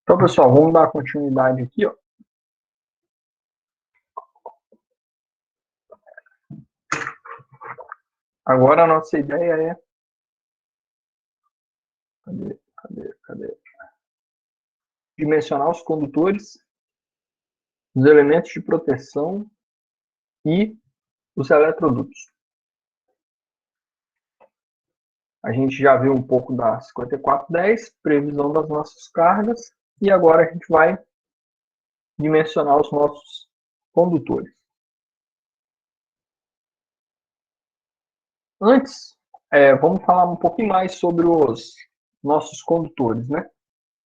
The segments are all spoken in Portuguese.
Então, pessoal, vamos dar continuidade aqui, ó. Agora a nossa ideia é... Cadê? Dimensionar os condutores, os elementos de proteção e os eletrodutos. A gente já viu um pouco da 5410, previsão das nossas cargas, e agora a gente vai dimensionar os nossos condutores. Antes, vamos falar um pouquinho mais sobre os nossos condutores, né?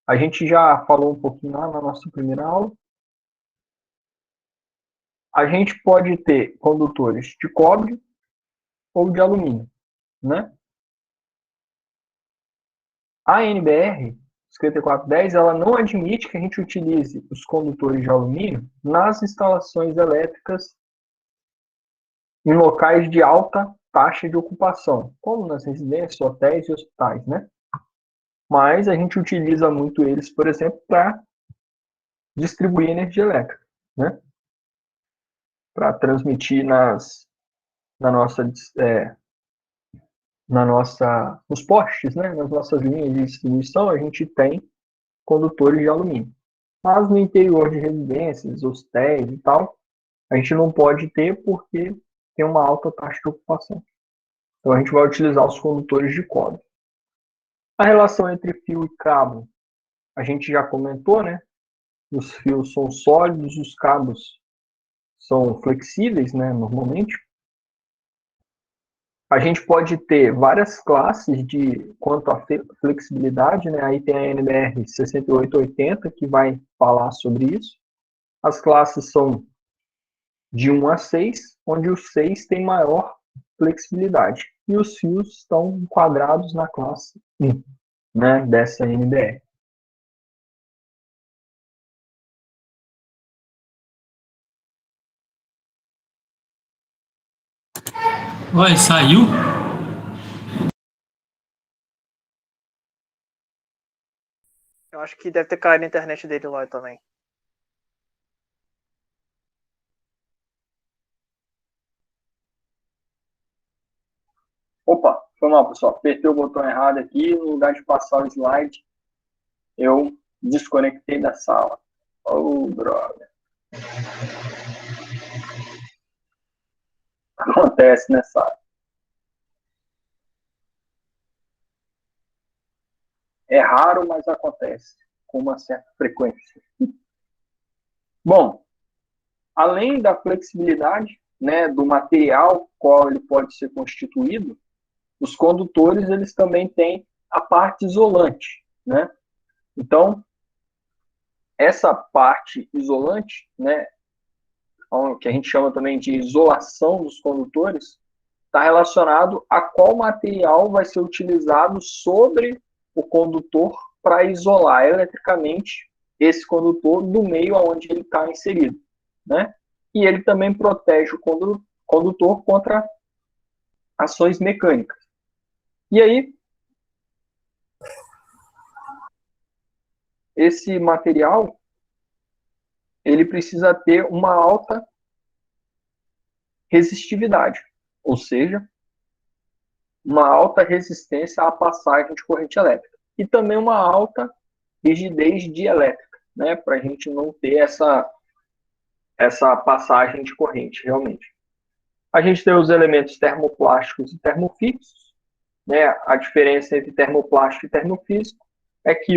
A gente já falou um pouquinho lá na nossa primeira aula. A gente pode ter condutores de cobre ou de alumínio, né? A NBR 5410, ela não admite que a gente utilize os condutores de alumínio nas instalações elétricas em locais de alta taxa de ocupação, como nas residências, hotéis e hospitais, né? Mas a gente utiliza muito eles, por exemplo, para distribuir energia elétrica, né? Para transmitir nos postes, né? Nas nossas linhas de distribuição, a gente tem condutores de alumínio. Mas no interior de residências, hotéis e tal, a gente não pode ter porque tem uma alta taxa de ocupação. Então a gente vai utilizar os condutores de cobre. A relação entre fio e cabo, a gente já comentou, né? Os fios são sólidos, os cabos são flexíveis, né? Normalmente. A gente pode ter várias classes quanto à flexibilidade, né? Aí tem a NBR 6880 que vai falar sobre isso. As classes são de 1 a 6, onde o 6 tem maior flexibilidade. E os fios estão enquadrados na classe 1, né, dessa NBR. Oi, saiu? Eu acho que deve ter caído a internet dele lá também. Opa, foi mal, pessoal. Apertei o botão errado aqui. No lugar de passar o slide, eu desconectei da sala. Oh, droga. Acontece nessa área. É raro, mas acontece com uma certa frequência. Bom, além da flexibilidade, né, do material qual ele pode ser constituído, os condutores eles também têm a parte isolante, né? Então, essa parte isolante, né, que a gente chama também de isolação dos condutores, está relacionado a qual material vai ser utilizado sobre o condutor para isolar eletricamente esse condutor do meio aonde ele está inserido, né? E ele também protege o condutor contra ações mecânicas. E aí, esse material, ele precisa ter uma alta resistividade, ou seja, uma alta resistência à passagem de corrente elétrica. E também uma alta rigidez dielétrica, né, para a gente não ter essa passagem de corrente, realmente. A gente tem os elementos termoplásticos e termofísicos, né? A diferença entre termoplástico e termofísico é que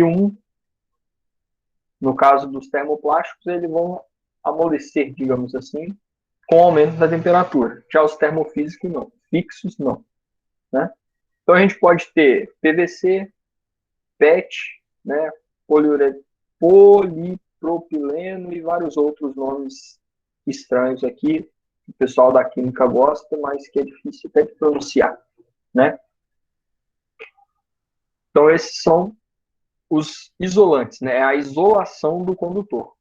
no caso dos termoplásticos, eles vão amolecer, digamos assim, com o aumento da temperatura. Já os termofísicos não, fixos não, né? Então a gente pode ter PVC, PET, né? Polipropileno e vários outros nomes estranhos aqui, que o pessoal da química gosta, mas que é difícil até de pronunciar, né? Então esses são os isolantes, né? A isolação do condutor.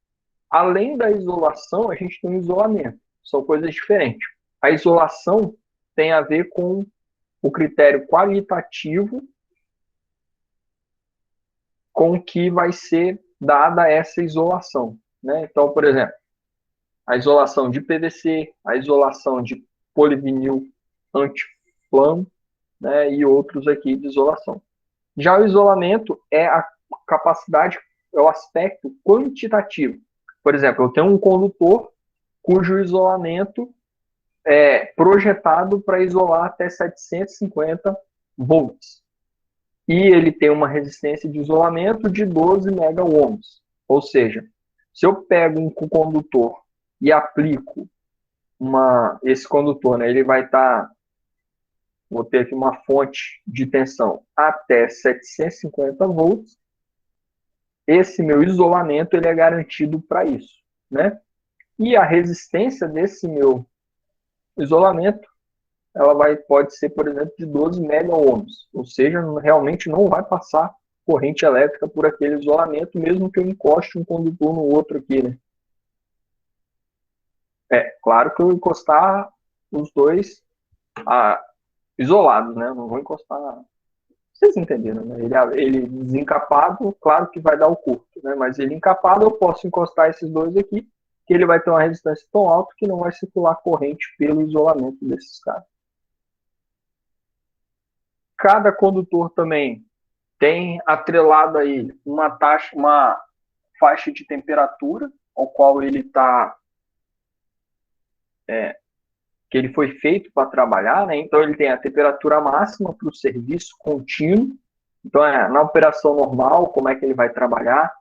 Além da isolação, a gente tem o isolamento. São coisas diferentes. A isolação tem a ver com o critério qualitativo com que vai ser dada essa isolação, né? Então, por exemplo, a isolação de PVC, a isolação de polivinil antiflamo, né, e outros aqui de isolação. Já o isolamento é a capacidade, é o aspecto quantitativo. Por exemplo, eu tenho um condutor cujo isolamento é projetado para isolar até 750 volts. E ele tem uma resistência de isolamento de 12 megaohms. Ou seja, se eu pego um condutor e aplico esse condutor, né, ele vai estar, vou ter aqui uma fonte de tensão até 750 volts, esse meu isolamento ele é garantido para isso, né? E a resistência desse meu isolamento, ela pode ser, por exemplo, de 12 megaohms, ou seja, realmente não vai passar corrente elétrica por aquele isolamento, mesmo que eu encoste um condutor no outro aqui, né? É, claro que eu encostar os dois isolados, né? Eu não vou encostar. Vocês entenderam, né? Ele desencapado, claro que vai dar o curto, né? Mas ele encapado, eu posso encostar esses dois aqui, que ele vai ter uma resistência tão alta que não vai circular corrente pelo isolamento desses caras. Cada condutor também tem atrelado aí uma faixa de temperatura ao qual ele está que ele foi feito para trabalhar, né? Então ele tem a temperatura máxima para o serviço contínuo. Então na operação normal, como é que ele vai trabalhar?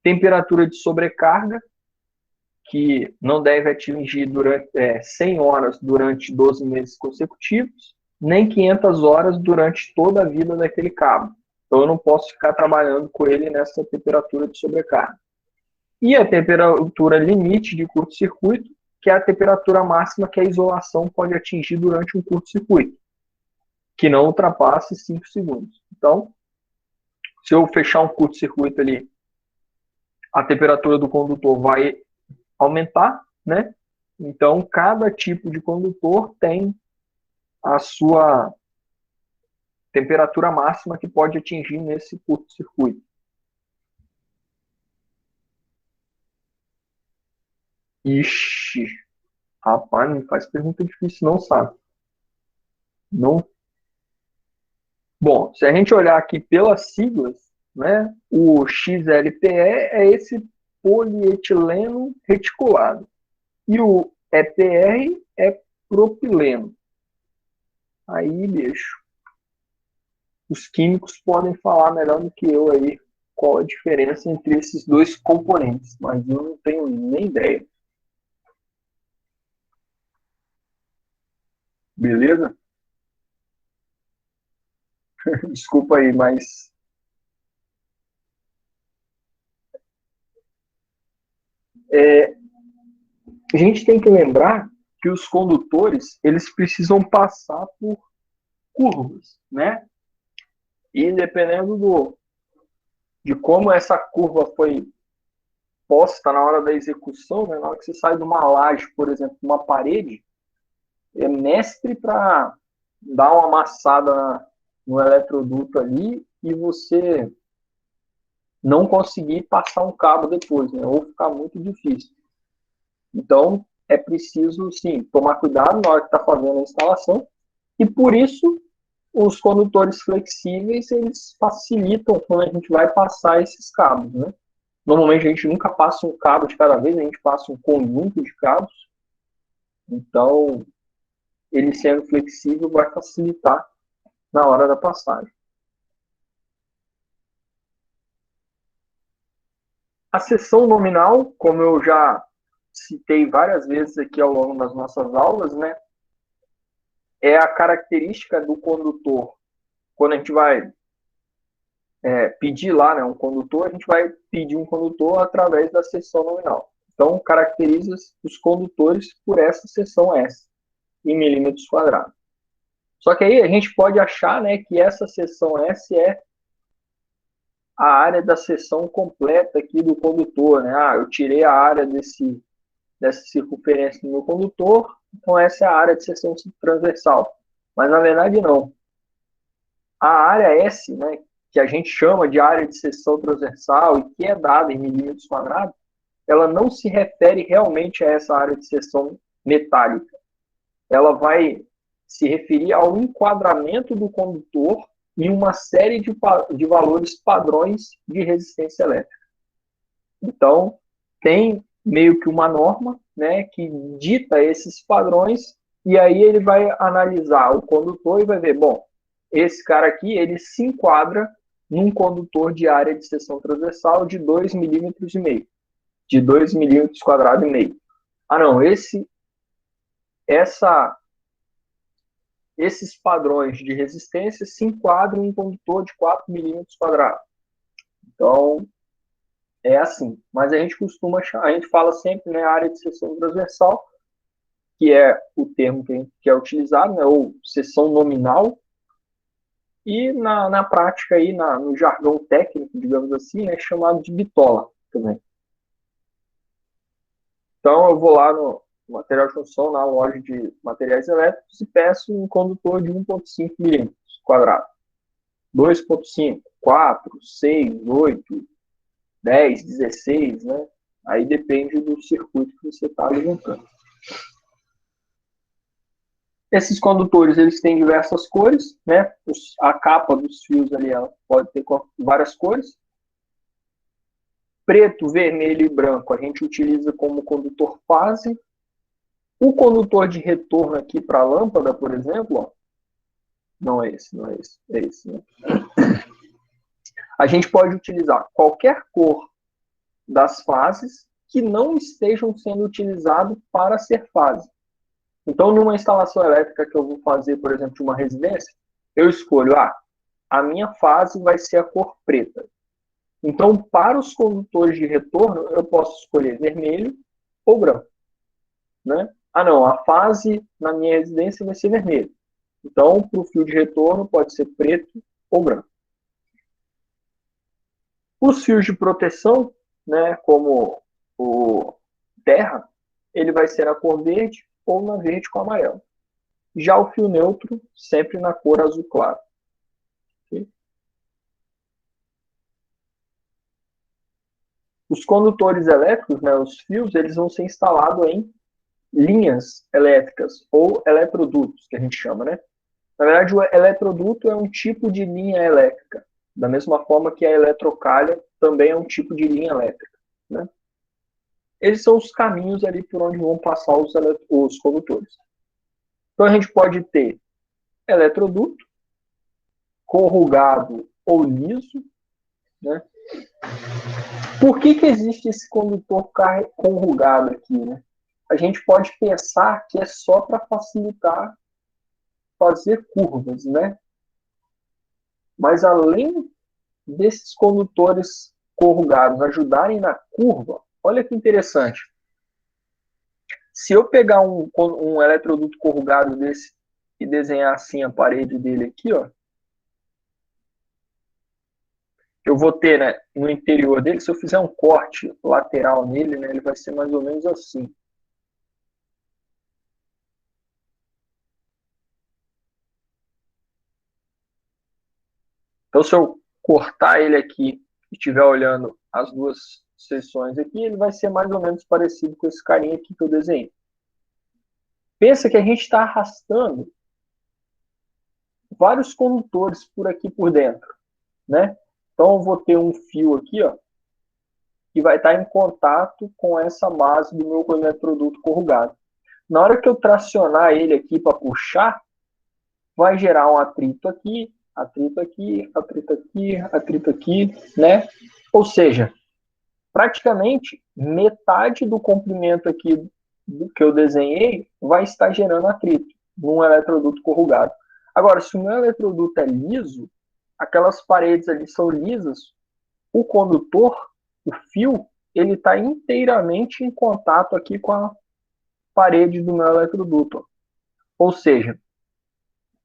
Temperatura de sobrecarga, que não deve atingir durante 100 horas durante 12 meses consecutivos, nem 500 horas durante toda a vida daquele cabo. Então eu não posso ficar trabalhando com ele nessa temperatura de sobrecarga. E a temperatura limite de curto-circuito, que é a temperatura máxima que a isolação pode atingir durante um curto-circuito, que não ultrapasse 5 segundos. Então, se eu fechar um curto-circuito ali, a temperatura do condutor vai aumentar, né? Então, cada tipo de condutor tem a sua temperatura máxima que pode atingir nesse curto-circuito. Ixi, rapaz, não faz pergunta difícil, não, sabe? Não. Bom, se a gente olhar aqui pelas siglas, né, o XLPE é esse polietileno reticulado. E o EPR é propileno. Aí, bicho, os químicos podem falar melhor do que eu aí qual a diferença entre esses dois componentes, mas eu não tenho nem ideia. Beleza? Desculpa aí, mas a gente tem que lembrar que os condutores eles precisam passar por curvas, né? E dependendo de como essa curva foi posta na hora da execução, né? Na hora que você sai de uma laje, por exemplo, de uma parede, é mestre para dar uma amassada no eletroduto ali e você não conseguir passar um cabo depois, né? Ou ficar muito difícil. Então, é preciso, sim, tomar cuidado na hora que está fazendo a instalação e, por isso, os condutores flexíveis, eles facilitam quando a gente vai passar esses cabos, né? Normalmente, a gente nunca passa um cabo de cada vez, a gente passa um conjunto de cabos. Então, ele sendo flexível vai facilitar na hora da passagem. A seção nominal, como eu já citei várias vezes aqui ao longo das nossas aulas, né, é a característica do condutor. Quando a gente vai pedir lá, né, um condutor, a gente vai pedir um condutor através da seção nominal. Então, caracteriza os condutores por essa seção S, em milímetros quadrados. Só que aí a gente pode achar, né, que essa seção S é a área da seção completa aqui do condutor, né? Ah, eu tirei a área dessa circunferência do meu condutor, então essa é a área de seção transversal. Mas na verdade não. A área S, né, que a gente chama de área de seção transversal e que é dada em milímetros quadrados, ela não se refere realmente a essa área de seção metálica. Ela vai se referir ao enquadramento do condutor em uma série de valores padrões de resistência elétrica. Então, tem meio que uma norma, né, que dita esses padrões, e aí ele vai analisar o condutor e vai ver, bom, esse cara aqui, ele se enquadra num condutor de área de seção transversal de 2,5 milímetros, de 2 milímetros quadrados e meio. Ah, não, esses padrões de resistência se enquadram em um condutor de 4 milímetros quadrados. Então, é assim. Mas a gente fala sempre, né, área de seção transversal, que é o termo que é utilizado, né, ou seção nominal, e na prática, aí, no jargão técnico, digamos assim, é chamado de bitola também. Então, eu vou lá no material de construção, na loja de materiais elétricos, e peço um condutor de 1,5 milímetros quadrado. 2,5, 4, 6, 8, 10, 16, né? Aí depende do circuito que você está alimentando. Esses condutores, eles têm diversas cores, né? A capa dos fios ali, ela pode ter várias cores. Preto, vermelho e branco a gente utiliza como condutor fase. O condutor de retorno aqui para a lâmpada, por exemplo, ó, não é esse, é esse, né? A gente pode utilizar qualquer cor das fases que não estejam sendo utilizadas para ser fase. Então, numa instalação elétrica que eu vou fazer, por exemplo, de uma residência, eu escolho, a minha fase vai ser a cor preta. Então, para os condutores de retorno, eu posso escolher vermelho ou branco, né? Ah, não, a fase na minha residência vai ser vermelho. Então, para o fio de retorno, pode ser preto ou branco. Os fios de proteção, né, como o terra, ele vai ser na cor verde ou na verde com amarelo. Já o fio neutro, sempre na cor azul claro. Okay? Os condutores elétricos, né, os fios, eles vão ser instalados em linhas elétricas ou eletrodutos, que a gente chama, né? Na verdade, o eletroduto é um tipo de linha elétrica, da mesma forma que a eletrocalha também é um tipo de linha elétrica, né? Eles são os caminhos ali por onde vão passar os condutores. Então, a gente pode ter eletroduto, corrugado ou liso, né? Por que existe esse condutor corrugado aqui, né? A gente pode pensar que é só para facilitar fazer curvas, né? Mas além desses condutores corrugados ajudarem na curva, olha que interessante. Se eu pegar um eletroduto corrugado desse e desenhar assim a parede dele aqui, ó, eu vou ter, né, no interior dele, se eu fizer um corte lateral nele, né, ele vai ser mais ou menos assim. Então, se eu cortar ele aqui e estiver olhando as duas seções aqui, ele vai ser mais ou menos parecido com esse carinha aqui que eu desenhei. Pensa que a gente está arrastando vários condutores por aqui por dentro, né? Então, eu vou ter um fio aqui, ó, que vai estar em contato com essa base do meu eletroduto corrugado. Na hora que eu tracionar ele aqui para puxar, vai gerar um atrito aqui, atrito aqui, atrito aqui, atrito aqui, né? Ou seja, praticamente metade do comprimento aqui do que eu desenhei vai estar gerando atrito num eletroduto corrugado. Agora, se o meu eletroduto é liso, aquelas paredes ali são lisas, o condutor, o fio, ele está inteiramente em contato aqui com a parede do meu eletroduto. Ou seja,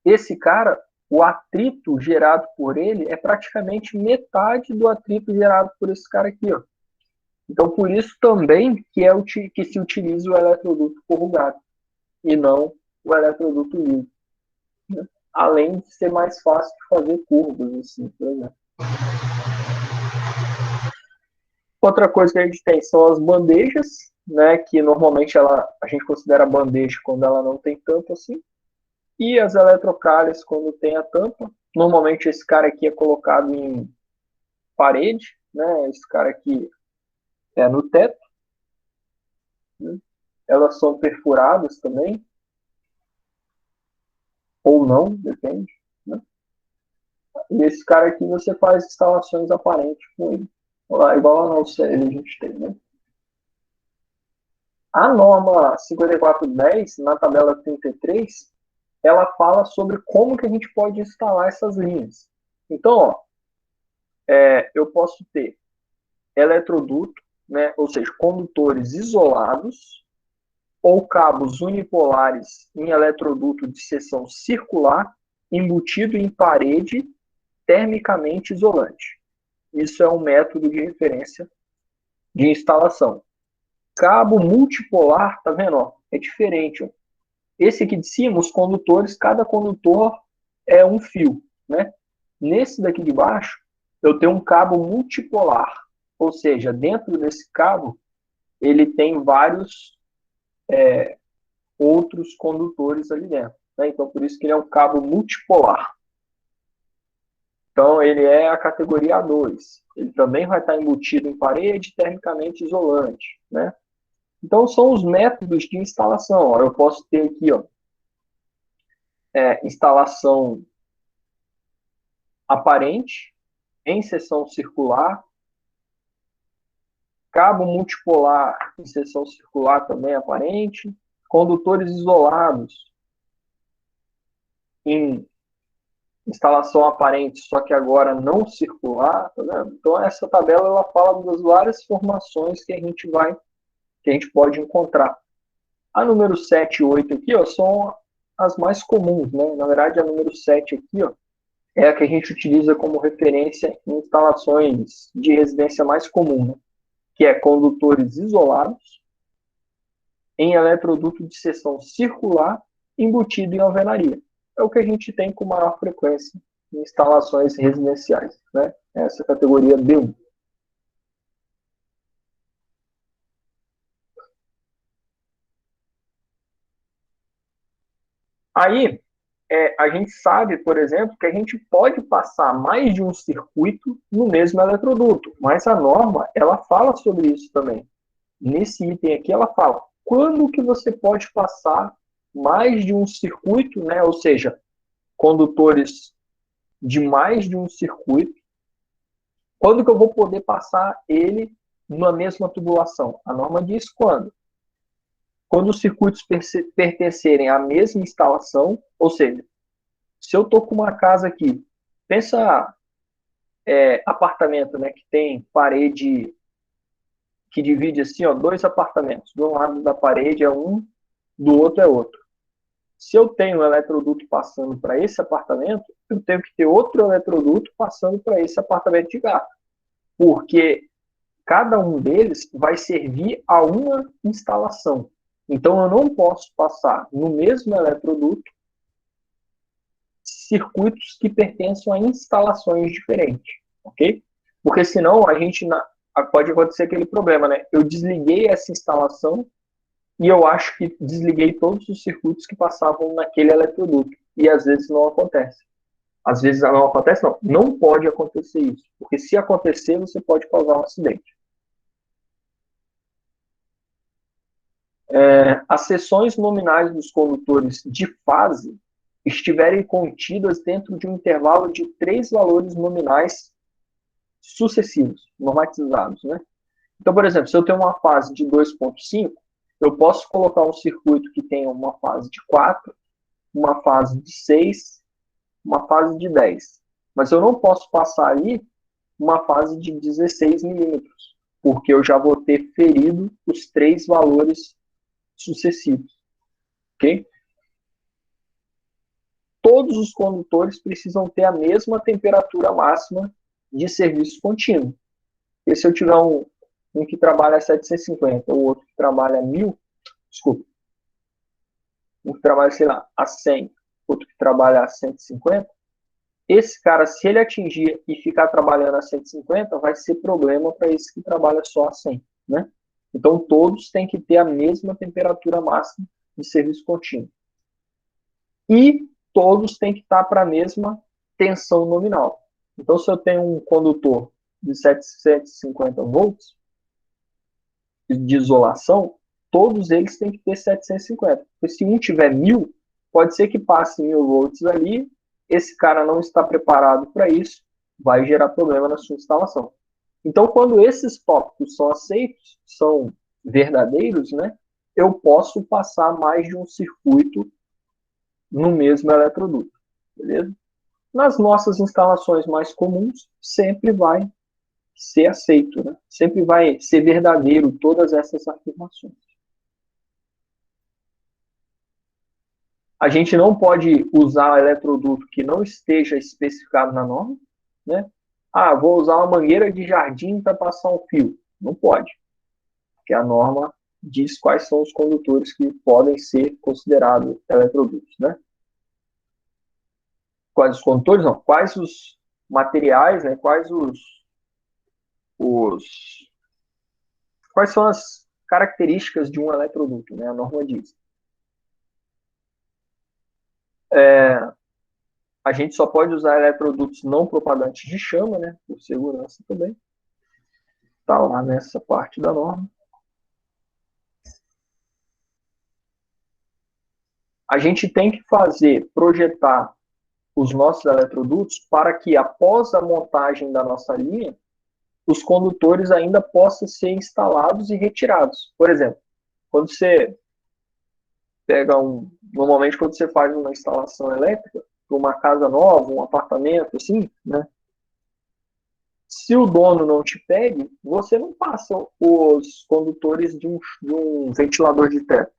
esse cara, o atrito gerado por ele é praticamente metade do atrito gerado por esse cara aqui, ó. Então, por isso também que se utiliza o eletroduto corrugado e não o eletroduto liso. né? Além de ser mais fácil de fazer curvas, assim, por exemplo. Outra coisa que a gente tem são as bandejas, né, que normalmente a gente considera bandeja quando ela não tem tampa assim, e as eletrocalhas quando tem a tampa. Normalmente esse cara aqui é colocado em parede, né, esse cara aqui é no teto, né? Elas são perfuradas também, ou não, depende, né? E esse cara aqui você faz instalações aparentes com ele. Igual a nossa a gente tem, né? A norma 5410, na tabela 33, ela fala sobre como que a gente pode instalar essas linhas. Então, ó, eu posso ter eletroduto, né, ou seja, condutores isolados, ou cabos unipolares em eletroduto de seção circular, embutido em parede termicamente isolante. Isso é um método de referência de instalação. Cabo multipolar, tá vendo? Ó, é diferente. Ó. Esse aqui de cima, os condutores, cada condutor é um fio, né? Nesse daqui de baixo, eu tenho um cabo multipolar, ou seja, dentro desse cabo, ele tem vários outros condutores ali dentro. Né? Então, por isso que ele é um cabo multipolar. Então, ele é a categoria A2. Ele também vai estar embutido em parede termicamente isolante. Né? Então, são os métodos de instalação. Ó, eu posso ter aqui, ó, instalação aparente, em seção circular, cabo multipolar em seção circular também aparente, condutores isolados em instalação aparente, só que agora não circular, tá vendo? Então essa tabela ela fala das várias formações que a gente pode encontrar. A número 7 e 8 aqui, ó, são as mais comuns, né? Na verdade, a número 7 aqui, ó, é a que a gente utiliza como referência em instalações de residência mais comum, né? Que é condutores isolados em eletroduto de seção circular embutido em alvenaria. É o que a gente tem com maior frequência em instalações residenciais, né? Essa categoria B1. Aí, a gente sabe, por exemplo, que a gente pode passar mais de um circuito no mesmo eletroduto, mas a norma, ela fala sobre isso também. Nesse item aqui, ela fala quando que você pode passar mais de um circuito, né? Ou seja, condutores de mais de um circuito, quando que eu vou poder passar ele na mesma tubulação? A norma diz quando. Quando os circuitos pertencerem à mesma instalação, ou seja, se eu estou com uma casa aqui, pensa apartamento, né, que tem parede que divide assim, ó, dois apartamentos. De um lado da parede é um, do outro é outro. Se eu tenho um eletroduto passando para esse apartamento, eu tenho que ter outro eletroduto passando para esse apartamento de gato. Porque cada um deles vai servir a uma instalação. Então, eu não posso passar no mesmo eletroduto circuitos que pertençam a instalações diferentes, ok? Porque senão pode acontecer aquele problema, né? Eu desliguei essa instalação e eu acho que desliguei todos os circuitos que passavam naquele eletroduto. E às vezes não acontece. Às vezes não acontece, não. Não pode acontecer isso. Porque se acontecer, você pode causar um acidente. As seções nominais dos condutores de fase estiverem contidas dentro de um intervalo de 3 valores nominais sucessivos, normatizados, né? Então, por exemplo, se eu tenho uma fase de 2,5, eu posso colocar um circuito que tenha uma fase de 4, uma fase de 6, uma fase de 10. Mas eu não posso passar ali uma fase de 16 milímetros, porque eu já vou ter ferido os 3 valores sucessivos. Ok? Todos os condutores precisam ter a mesma temperatura máxima de serviço contínuo. E se eu tiver um que trabalha a 750, ou outro que trabalha a 1000, desculpa, um que trabalha, sei lá, a 100, outro que trabalha a 150, esse cara, se ele atingir e ficar trabalhando a 150, vai ser problema para esse que trabalha só a 100, né? Então, todos têm que ter a mesma temperatura máxima de serviço contínuo. E todos têm que estar para a mesma tensão nominal. Então, se eu tenho um condutor de 750 volts de isolação, todos eles têm que ter 750. Porque se um tiver 1000, pode ser que passe 1000 volts ali, esse cara não está preparado para isso, vai gerar problema na sua instalação. Então, quando esses tópicos são aceitos, são verdadeiros, né, eu posso passar mais de um circuito no mesmo eletroduto, beleza? Nas nossas instalações mais comuns, sempre vai ser aceito, né? Sempre vai ser verdadeiro todas essas afirmações. A gente não pode usar eletroduto que não esteja especificado na norma, né? Ah, vou usar uma mangueira de jardim para passar um fio. Não pode, porque a norma diz quais são os condutores que podem ser considerados eletrodutos, né? Quais os condutores? Não. Quais os materiais, né? Quais são as características de um eletroduto, né? A norma diz. A gente só pode usar eletrodutos não propagantes de chama, né? Por segurança também. Está lá nessa parte da norma. A gente tem que projetar os nossos eletrodutos para que, após a montagem da nossa linha, os condutores ainda possam ser instalados e retirados. Por exemplo, quando você pega normalmente quando você faz uma instalação elétrica para uma casa nova, um apartamento, assim, né? Se o dono não te pede, você não passa os condutores de um ventilador de teto.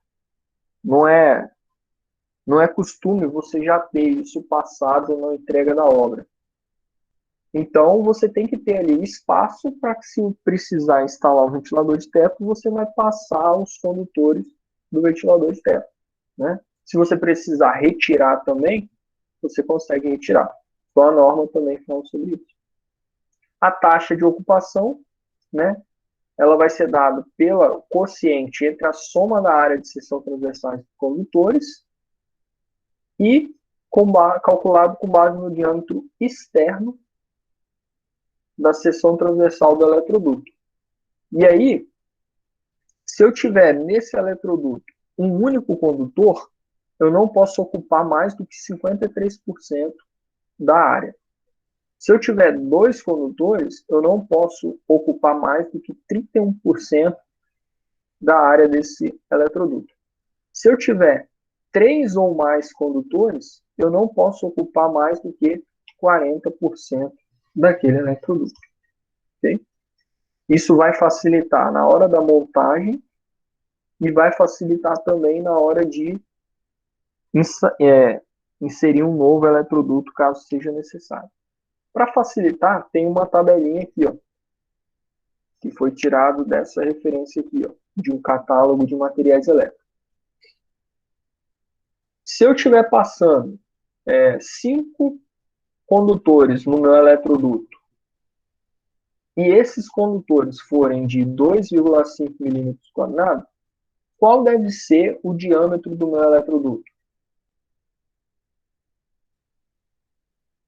Não é costume você já ter isso passado na entrega da obra. Então, você tem que ter ali espaço para que, se precisar instalar um ventilador de teto, você vai passar os condutores do ventilador de teto, né? Se você precisar retirar também, você consegue retirar. Então, a norma também fala sobre isso. A taxa de ocupação, né? Ela vai ser dada pela quociente entre a soma da área de seção transversais dos condutores e calculado com base no diâmetro externo da seção transversal do eletroduto. E aí, se eu tiver nesse eletroduto um único condutor, eu não posso ocupar mais do que 53% da área. Se eu tiver dois condutores, eu não posso ocupar mais do que 31% da área desse eletroduto. Se eu tiver 3 ou mais condutores, eu não posso ocupar mais do que 40% daquele eletroduto. Okay? Isso vai facilitar na hora da montagem e vai facilitar também na hora de inserir um novo eletroduto, caso seja necessário. Para facilitar, tem uma tabelinha aqui, ó, que foi tirado dessa referência aqui, ó, de um catálogo de materiais elétricos. Se eu estiver passando 5 condutores no meu eletroduto e esses condutores forem de 2,5 milímetros quadrados, qual deve ser o diâmetro do meu eletroduto?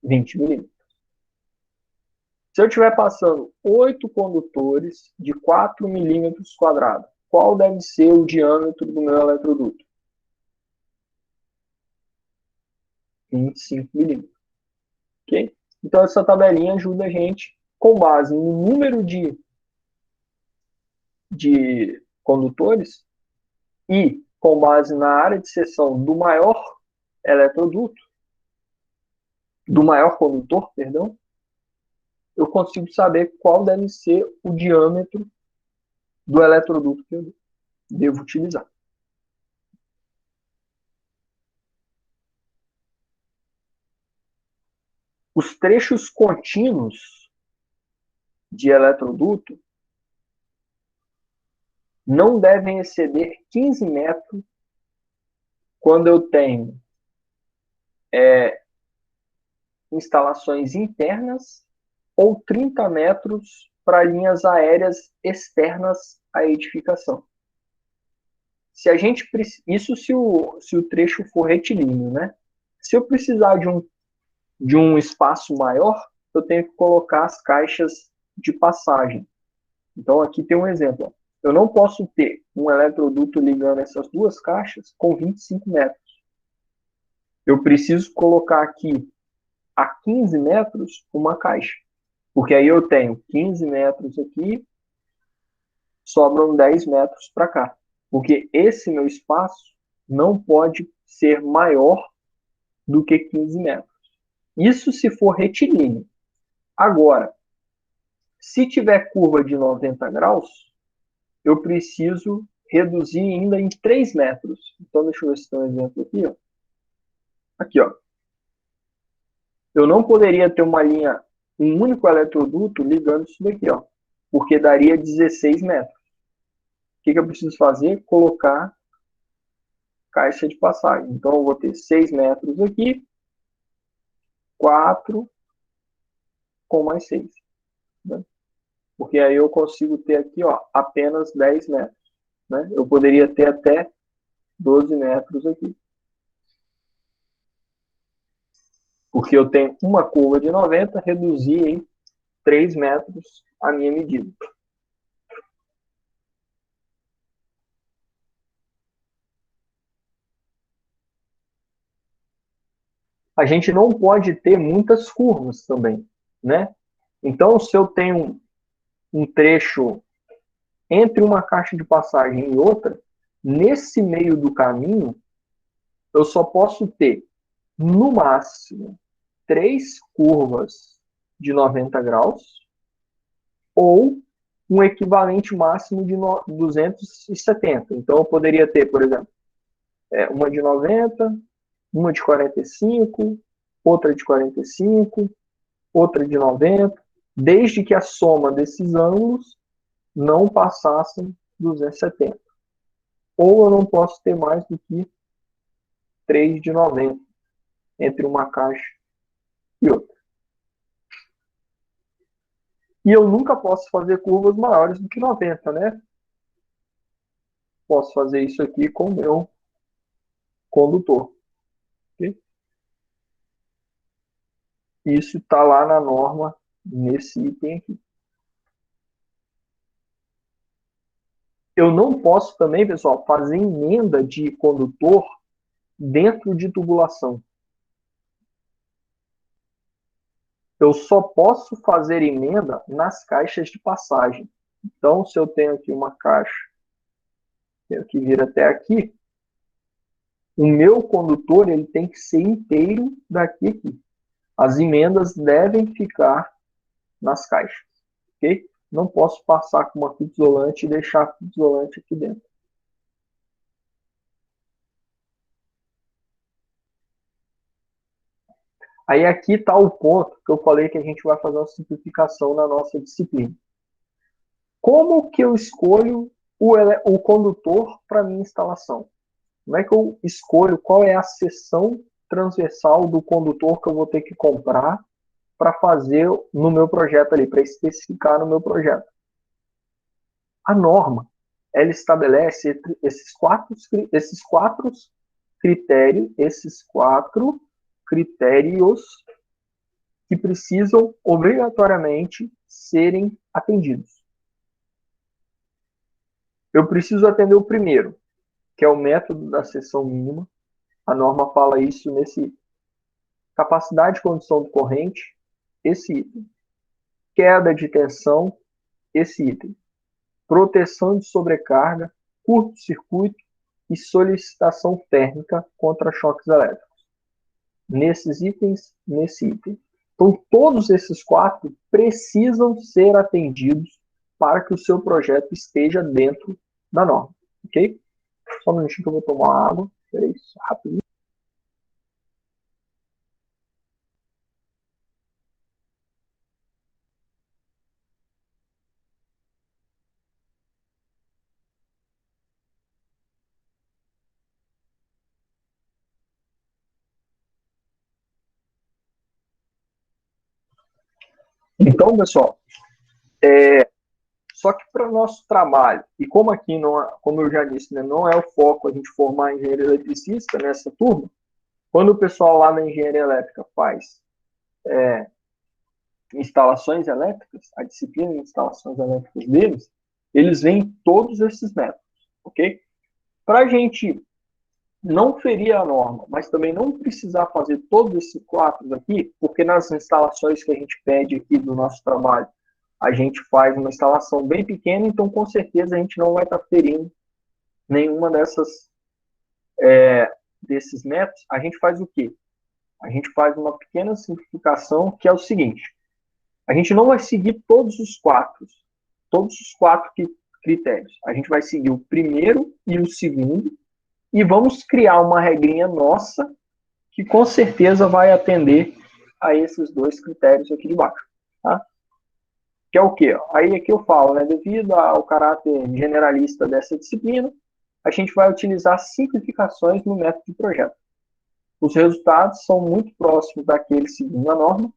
20 milímetros. Se eu estiver passando 8 condutores de 4 milímetros quadrados, qual deve ser o diâmetro do meu eletroduto? 25 milímetros. Okay? Então, essa tabelinha ajuda a gente, com base no número de condutores e com base na área de seção do maior eletroduto, do maior condutor, perdão, eu consigo saber qual deve ser o diâmetro do eletroduto que eu devo utilizar. Os trechos contínuos de eletroduto não devem exceder 15 metros quando eu tenho instalações internas ou 30 metros para linhas aéreas externas à edificação. Se a gente isso se o trecho for retilíneo, né? Se eu precisar de um espaço maior, eu tenho que colocar as caixas de passagem. Então aqui tem um exemplo. Eu não posso ter um eletroduto ligando essas duas caixas com 25 metros. Eu preciso colocar aqui a 15 metros uma caixa. Porque aí eu tenho 15 metros aqui, sobram 10 metros para cá. Porque esse meu espaço não pode ser maior do que 15 metros. Isso se for retilíneo. Agora, se tiver curva de 90 graus, eu preciso reduzir ainda em 3 metros. Então, deixa eu ver se tem um exemplo aqui. Ó. Aqui, ó. Eu não poderia ter uma linha, um único eletroduto ligando isso daqui, ó, porque daria 16 metros. O que eu preciso fazer? Colocar caixa de passagem. Então, eu vou ter 6 metros aqui, 4 com mais 6. Né? Porque aí eu consigo ter aqui, ó, apenas 10 metros. Né? Eu poderia ter até 12 metros aqui. Porque eu tenho uma curva de 90, reduzi em 3 metros a minha medida. A gente não pode ter muitas curvas também, né? Então, se eu tenho um trecho entre uma caixa de passagem e outra, nesse meio do caminho, eu só posso ter, no máximo, 3 curvas de 90 graus ou um equivalente máximo de 270. Então, eu poderia ter, por exemplo, uma de 90, uma de 45, outra de 45, outra de 90, desde que a soma desses ângulos não passassem 270. Ou eu não posso ter mais do que 3 de 90 entre uma caixa e outra. E eu nunca posso fazer curvas maiores do que 90, né? Posso fazer isso aqui com o meu condutor. Okay? Isso está lá na norma, nesse item aqui. Eu não posso também, pessoal, fazer emenda de condutor dentro de tubulação. Eu só posso fazer emenda nas caixas de passagem. Então, se eu tenho aqui uma caixa, tenho que vir até aqui, o meu condutor ele tem que ser inteiro daqui a aqui. As emendas devem ficar nas caixas, ok? Não posso passar com uma fita isolante e deixar a fita isolante aqui dentro. Aí aqui está o ponto que eu falei que a gente vai fazer uma simplificação na nossa disciplina. Como que eu escolho o condutor para minha instalação? Como é que eu escolho qual é a seção transversal do condutor que eu vou ter que comprar para fazer no meu projeto ali, para especificar no meu projeto? A norma, ela estabelece esses quatro critérios que precisam obrigatoriamente serem atendidos. Eu preciso atender o primeiro, que é o método da seção mínima. A norma fala isso nesse item. Capacidade de condução do corrente, esse item. Queda de tensão, esse item. Proteção de sobrecarga, curto-circuito e solicitação térmica contra choques elétricos. Nesses itens, nesse item. Então, todos esses 4 precisam ser atendidos para que o seu projeto esteja dentro da norma. Ok? Só um minutinho que eu vou tomar água. Espera isso, rapidinho. Então, pessoal, só que para o nosso trabalho, e como aqui, não, como eu já disse, né, não é o foco a gente formar engenheiro eletricista nessa turma, quando o pessoal lá na engenharia elétrica faz instalações elétricas, a disciplina de instalações elétricas deles, eles veem todos esses métodos, ok? Para a gente não ferir a norma, mas também não precisar fazer todos esses quatro aqui, porque nas instalações que a gente pede aqui do nosso trabalho, a gente faz uma instalação bem pequena, então com certeza a gente não vai estar ferindo nenhuma desses métodos. A gente faz o quê? A gente faz uma pequena simplificação, que é o seguinte: a gente não vai seguir todos os quatro critérios. A gente vai seguir o primeiro e o segundo, e vamos criar uma regrinha nossa que com certeza vai atender a esses dois critérios aqui de baixo. Tá? Que é o quê? Aí aqui eu falo, né, devido ao caráter generalista dessa disciplina, a gente vai utilizar simplificações no método de projeto. Os resultados são muito próximos daqueles seguindo a norma.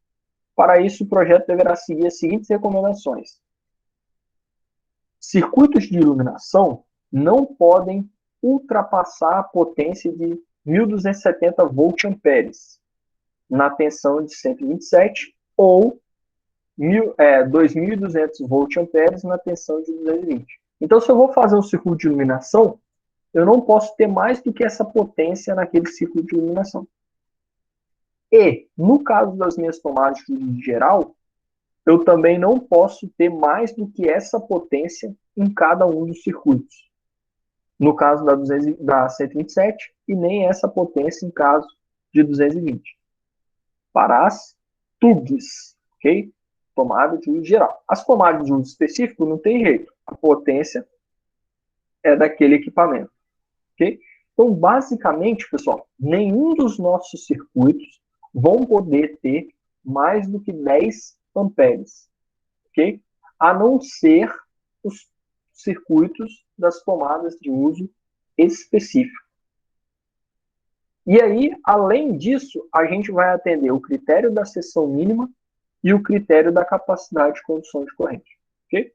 Para isso, o projeto deverá seguir as seguintes recomendações. Circuitos de iluminação não podem ultrapassar a potência de 1270 voltamperes na tensão de 127 ou 2.200 voltamperes na tensão de 220. Então, se eu vou fazer um circuito de iluminação, eu não posso ter mais do que essa potência naquele circuito de iluminação. E, no caso das minhas tomadas de uso geral, eu também não posso ter mais do que essa potência em cada um dos circuitos. No caso da 127, e nem essa potência em caso de 220. Para as tubes, ok? Tomada de uso geral. As tomadas de uso específico não tem jeito. A potência é daquele equipamento, ok? Então, basicamente, pessoal, nenhum dos nossos circuitos vão poder ter mais do que 10 amperes, ok? A não ser os circuitos das tomadas de uso específico. E aí, além disso, a gente vai atender o critério da seção mínima e o critério da capacidade de condução de corrente, ok?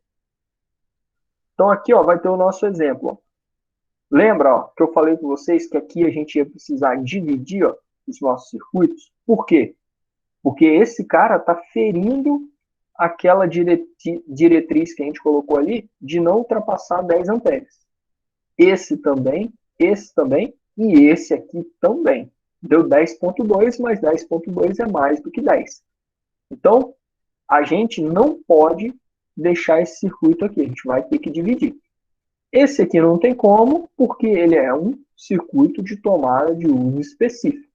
Então aqui, ó, vai ter o nosso exemplo, ó. Lembra, ó, que eu falei com vocês que aqui a gente ia precisar dividir, ó, os nossos circuitos? Por quê? Porque esse cara está ferindo aquela diretriz que a gente colocou ali de não ultrapassar 10 amperes. Esse também e esse aqui também. Deu 10.2, mas 10.2 é mais do que 10. Então, a gente não pode deixar esse circuito aqui, a gente vai ter que dividir. Esse aqui não tem como, porque ele é um circuito de tomada de uso específico.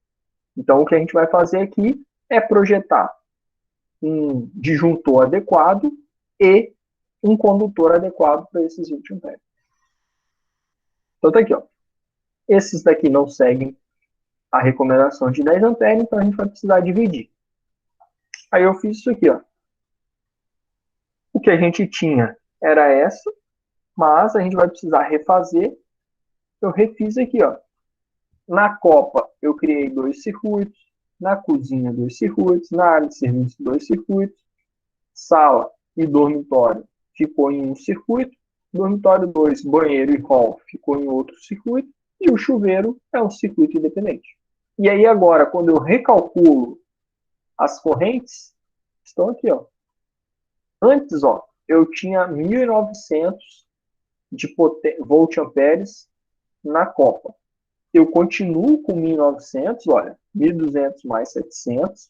Então, o que a gente vai fazer aqui é projetar um disjuntor adequado e um condutor adequado para esses 20 amperes. Então, tá aqui, ó. Esses daqui não seguem a recomendação de 10 amperes, então a gente vai precisar dividir. Aí eu fiz isso aqui, ó. O que a gente tinha era essa, mas a gente vai precisar refazer. Eu refiz aqui, ó. Na copa, eu criei 2 circuitos. Na cozinha, 2 circuitos. Na área de serviço, 2 circuitos. Sala e dormitório ficou em um circuito. Dormitório 2, banheiro e hall ficou em outro circuito. E o chuveiro é um circuito independente. E aí agora, quando eu recalculo as correntes, estão aqui, ó. Antes, ó, eu tinha 1.900 de voltamperes na copa. Eu continuo com 1.900, olha, 1.200 mais 700,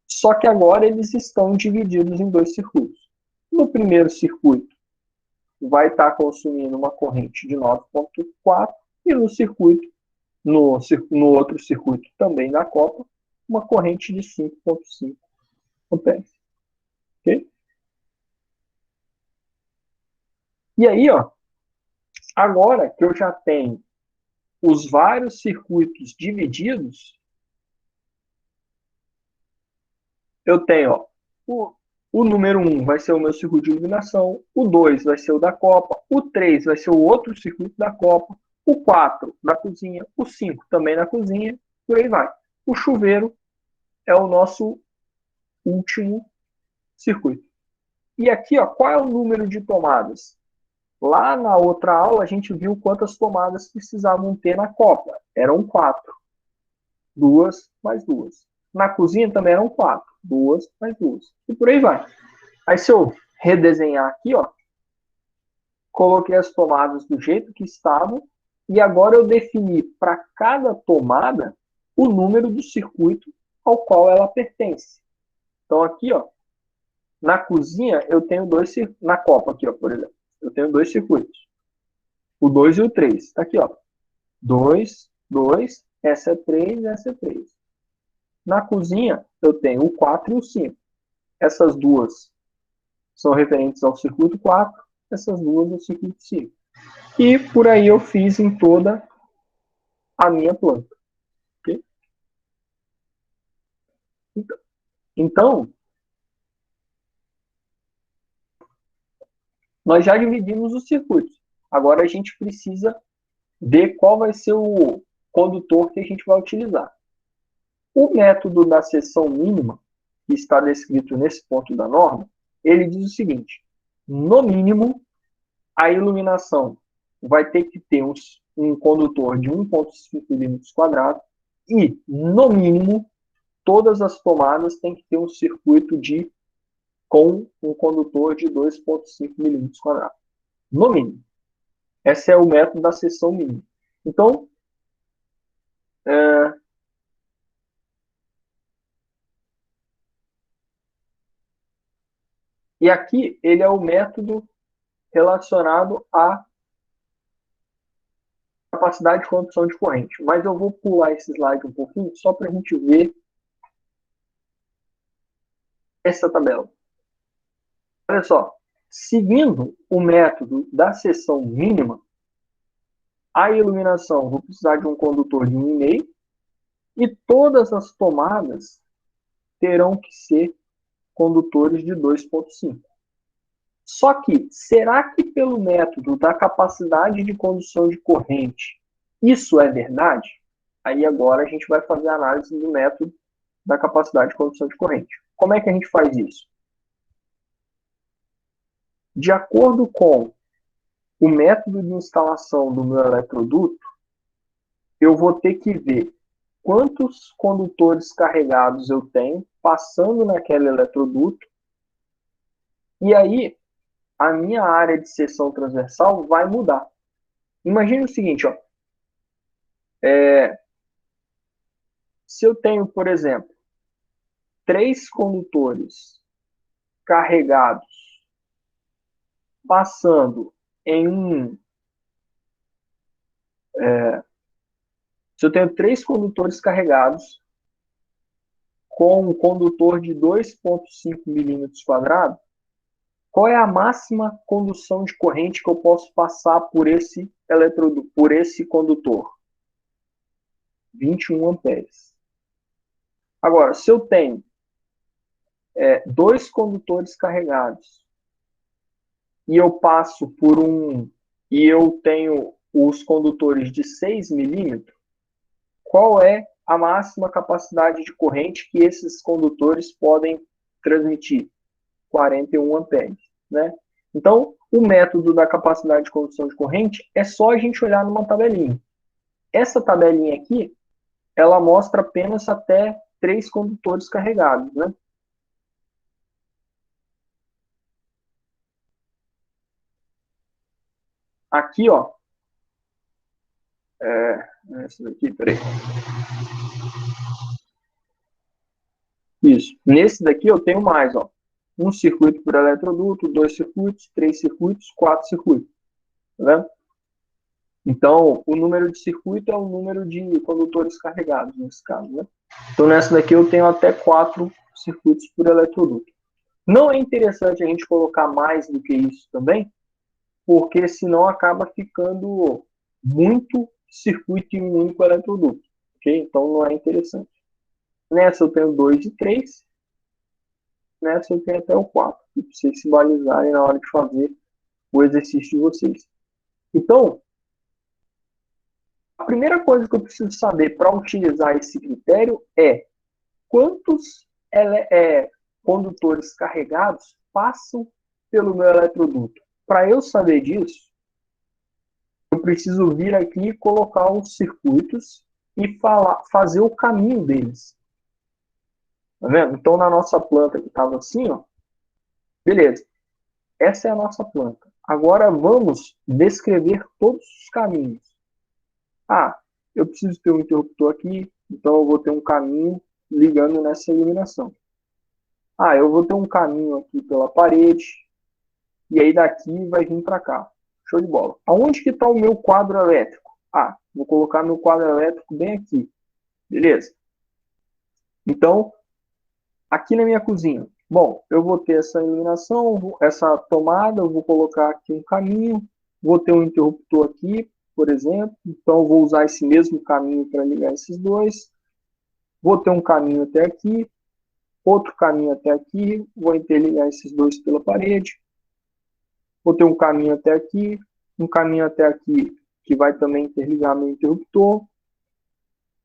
só que agora eles estão divididos em 2 circuitos. No primeiro circuito, vai estar consumindo uma corrente de 9.4 e no outro circuito também na copa, uma corrente de 5.5 amperes. Ok? E aí, ó, agora que eu já tenho os vários circuitos divididos, eu tenho, ó, o número 1 vai ser o meu circuito de iluminação, o 2 vai ser o da copa, o 3 vai ser o outro circuito da copa, o 4 da cozinha, o 5 também na cozinha, por aí vai. O chuveiro é o nosso último circuito. E aqui, ó, qual é o número de tomadas? Lá na outra aula, a gente viu quantas tomadas precisavam ter na copa. Eram 4. 2 mais 2. Na cozinha também eram 4. 2 mais 2. E por aí vai. Aí se eu redesenhar aqui, ó, coloquei as tomadas do jeito que estavam e agora eu defini para cada tomada o número do circuito ao qual ela pertence. Então aqui, ó, na cozinha eu tenho dois circuitos. Na copa aqui, ó, por exemplo, eu tenho 2 circuitos. O 2 e o 3. Tá aqui, ó. 2, 2, essa é 3, essa é 3. Na cozinha eu tenho o 4 e o 5. Essas duas são referentes ao circuito 4, essas duas ao circuito 5. E por aí eu fiz em toda a minha planta. Okay? Então, nós já dividimos os circuitos. Agora a gente precisa ver qual vai ser o condutor que a gente vai utilizar. O método da seção mínima, que está descrito nesse ponto da norma, ele diz o seguinte: no mínimo, a iluminação vai ter que ter um condutor de 1,5 mm² e, no mínimo, todas as tomadas têm que ter um circuito com um condutor de 2,5 mm². No mínimo. Esse é o método da seção mínima. Então, e aqui ele é o método relacionado à capacidade de condução de corrente. Mas eu vou pular esse slide um pouquinho, só para a gente ver essa tabela. Olha só, seguindo o método da seção mínima, a iluminação, vou precisar de um condutor de 1,5 e todas as tomadas terão que ser condutores de 2,5. Só que, será que pelo método da capacidade de condução de corrente, isso é verdade? Aí agora a gente vai fazer a análise do método da capacidade de condução de corrente. Como é que a gente faz isso? De acordo com o método de instalação do meu eletroduto, eu vou ter que ver quantos condutores carregados eu tenho passando naquele eletroduto, e aí a minha área de seção transversal vai mudar. Imagine o seguinte, ó. Se eu tenho, por exemplo, 3 condutores carregados passando em se eu tenho 3 condutores carregados com um condutor de 2,5 mm², qual é a máxima condução de corrente que eu posso passar por esse eletroduto, por esse condutor? 21 amperes. Agora, se eu tenho 2 condutores carregados e eu passo por e eu tenho os condutores de 6 milímetros, qual é a máxima capacidade de corrente que esses condutores podem transmitir? 41 amperes, né? Então, o método da capacidade de condução de corrente é só a gente olhar numa tabelinha. Essa tabelinha aqui, ela mostra apenas até 3 condutores carregados, né? Aqui, ó, essa daqui, peraí. Isso. Nesse daqui eu tenho mais, ó. Um circuito por eletroduto, 2 circuitos, 3 circuitos, 4 circuitos. Tá vendo? Então, o número de circuito é o número de condutores carregados, nesse caso, né? Então, nessa daqui eu tenho até 4 circuitos por eletroduto. Não é interessante a gente colocar mais do que isso também, porque senão acaba ficando muito circuito em um único eletroduto. Okay? Então, não é interessante. Nessa eu tenho 2 e 3. Nessa eu tenho até o 4, para vocês se balizarem na hora de fazer o exercício de vocês. Então, a primeira coisa que eu preciso saber para utilizar esse critério é quantos condutores carregados passam pelo meu eletroduto. Para eu saber disso, eu preciso vir aqui e colocar os circuitos e fazer o caminho deles. Tá vendo? Então, na nossa planta que estava assim, ó, beleza. Essa é a nossa planta. Agora, vamos descrever todos os caminhos. Ah, eu preciso ter um interruptor aqui, então eu vou ter um caminho ligando nessa iluminação. Ah, eu vou ter um caminho aqui pela parede, e aí daqui vai vir para cá. Show de bola. Aonde que está o meu quadro elétrico? Ah, vou colocar meu quadro elétrico bem aqui. Beleza? Então, aqui na minha cozinha. Bom, eu vou ter essa iluminação, essa tomada, eu vou colocar aqui um caminho, vou ter um interruptor aqui, por exemplo, então eu vou usar esse mesmo caminho para ligar esses dois. Vou ter um caminho até aqui, outro caminho até aqui, vou interligar esses dois pela parede. Vou ter um caminho até aqui, um caminho até aqui, que vai também interligar meu interruptor.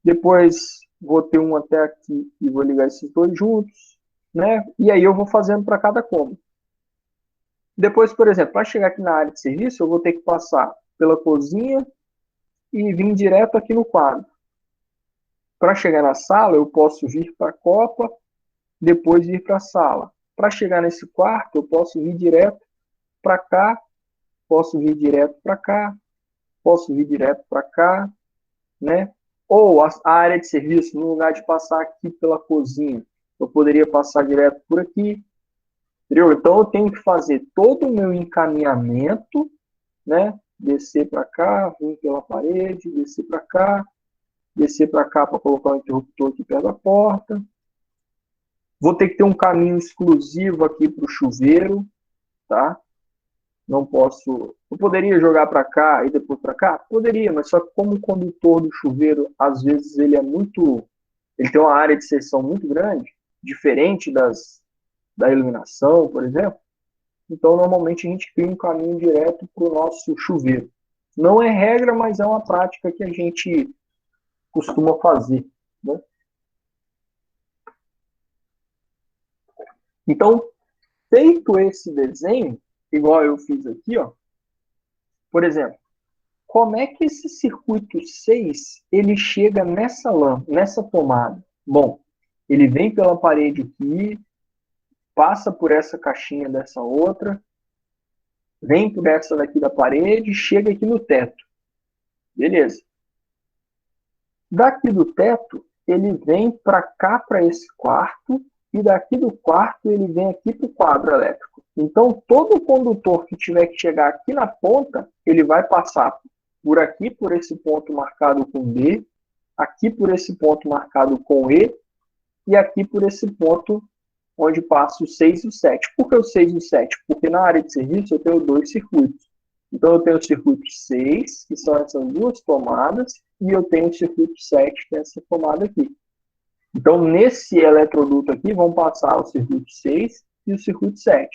Depois vou ter um até aqui e vou ligar esses dois juntos, né? E aí eu vou fazendo para cada cômodo. Depois, por exemplo, para chegar aqui na área de serviço, eu vou ter que passar pela cozinha e vir direto aqui no quadro. Para chegar na sala, eu posso vir para a copa, depois vir para a sala. Para chegar nesse quarto, eu posso vir direto para cá, posso vir direto para cá, posso vir direto para cá, né? Ou a área de serviço, no lugar de passar aqui pela cozinha, eu poderia passar direto por aqui, entendeu? Então eu tenho que fazer todo o meu encaminhamento, né? Descer para cá, vir pela parede, descer para cá para colocar o interruptor aqui perto da porta. Vou ter que ter um caminho exclusivo aqui para o chuveiro, tá? Não posso... Eu poderia jogar para cá e depois para cá? Poderia, mas só que como o condutor do chuveiro, às vezes ele é muito... Ele tem uma área de seção muito grande, diferente da iluminação, por exemplo. Então, normalmente, a gente cria um caminho direto para o nosso chuveiro. Não é regra, mas é uma prática que a gente costuma fazer, né? Então, feito esse desenho, igual eu fiz aqui, ó, por exemplo, como é que esse circuito 6 ele chega nessa lâmpada, nessa tomada? Bom, ele vem pela parede aqui, passa por essa caixinha dessa outra, vem por essa daqui da parede, chega aqui no teto. Beleza. Daqui do teto, ele vem para cá, para esse quarto, e daqui do quarto ele vem aqui para o quadro elétrico. Então, todo condutor que tiver que chegar aqui na ponta, ele vai passar por aqui, por esse ponto marcado com D, aqui por esse ponto marcado com E, e aqui por esse ponto onde passa o 6 e o 7. Por que o 6 e o 7? Porque na área de serviço eu tenho dois circuitos. Então, eu tenho o circuito 6, que são essas duas tomadas, e eu tenho o circuito 7, que é essa tomada aqui. Então, nesse eletroduto aqui, vão passar o circuito 6 e o circuito 7.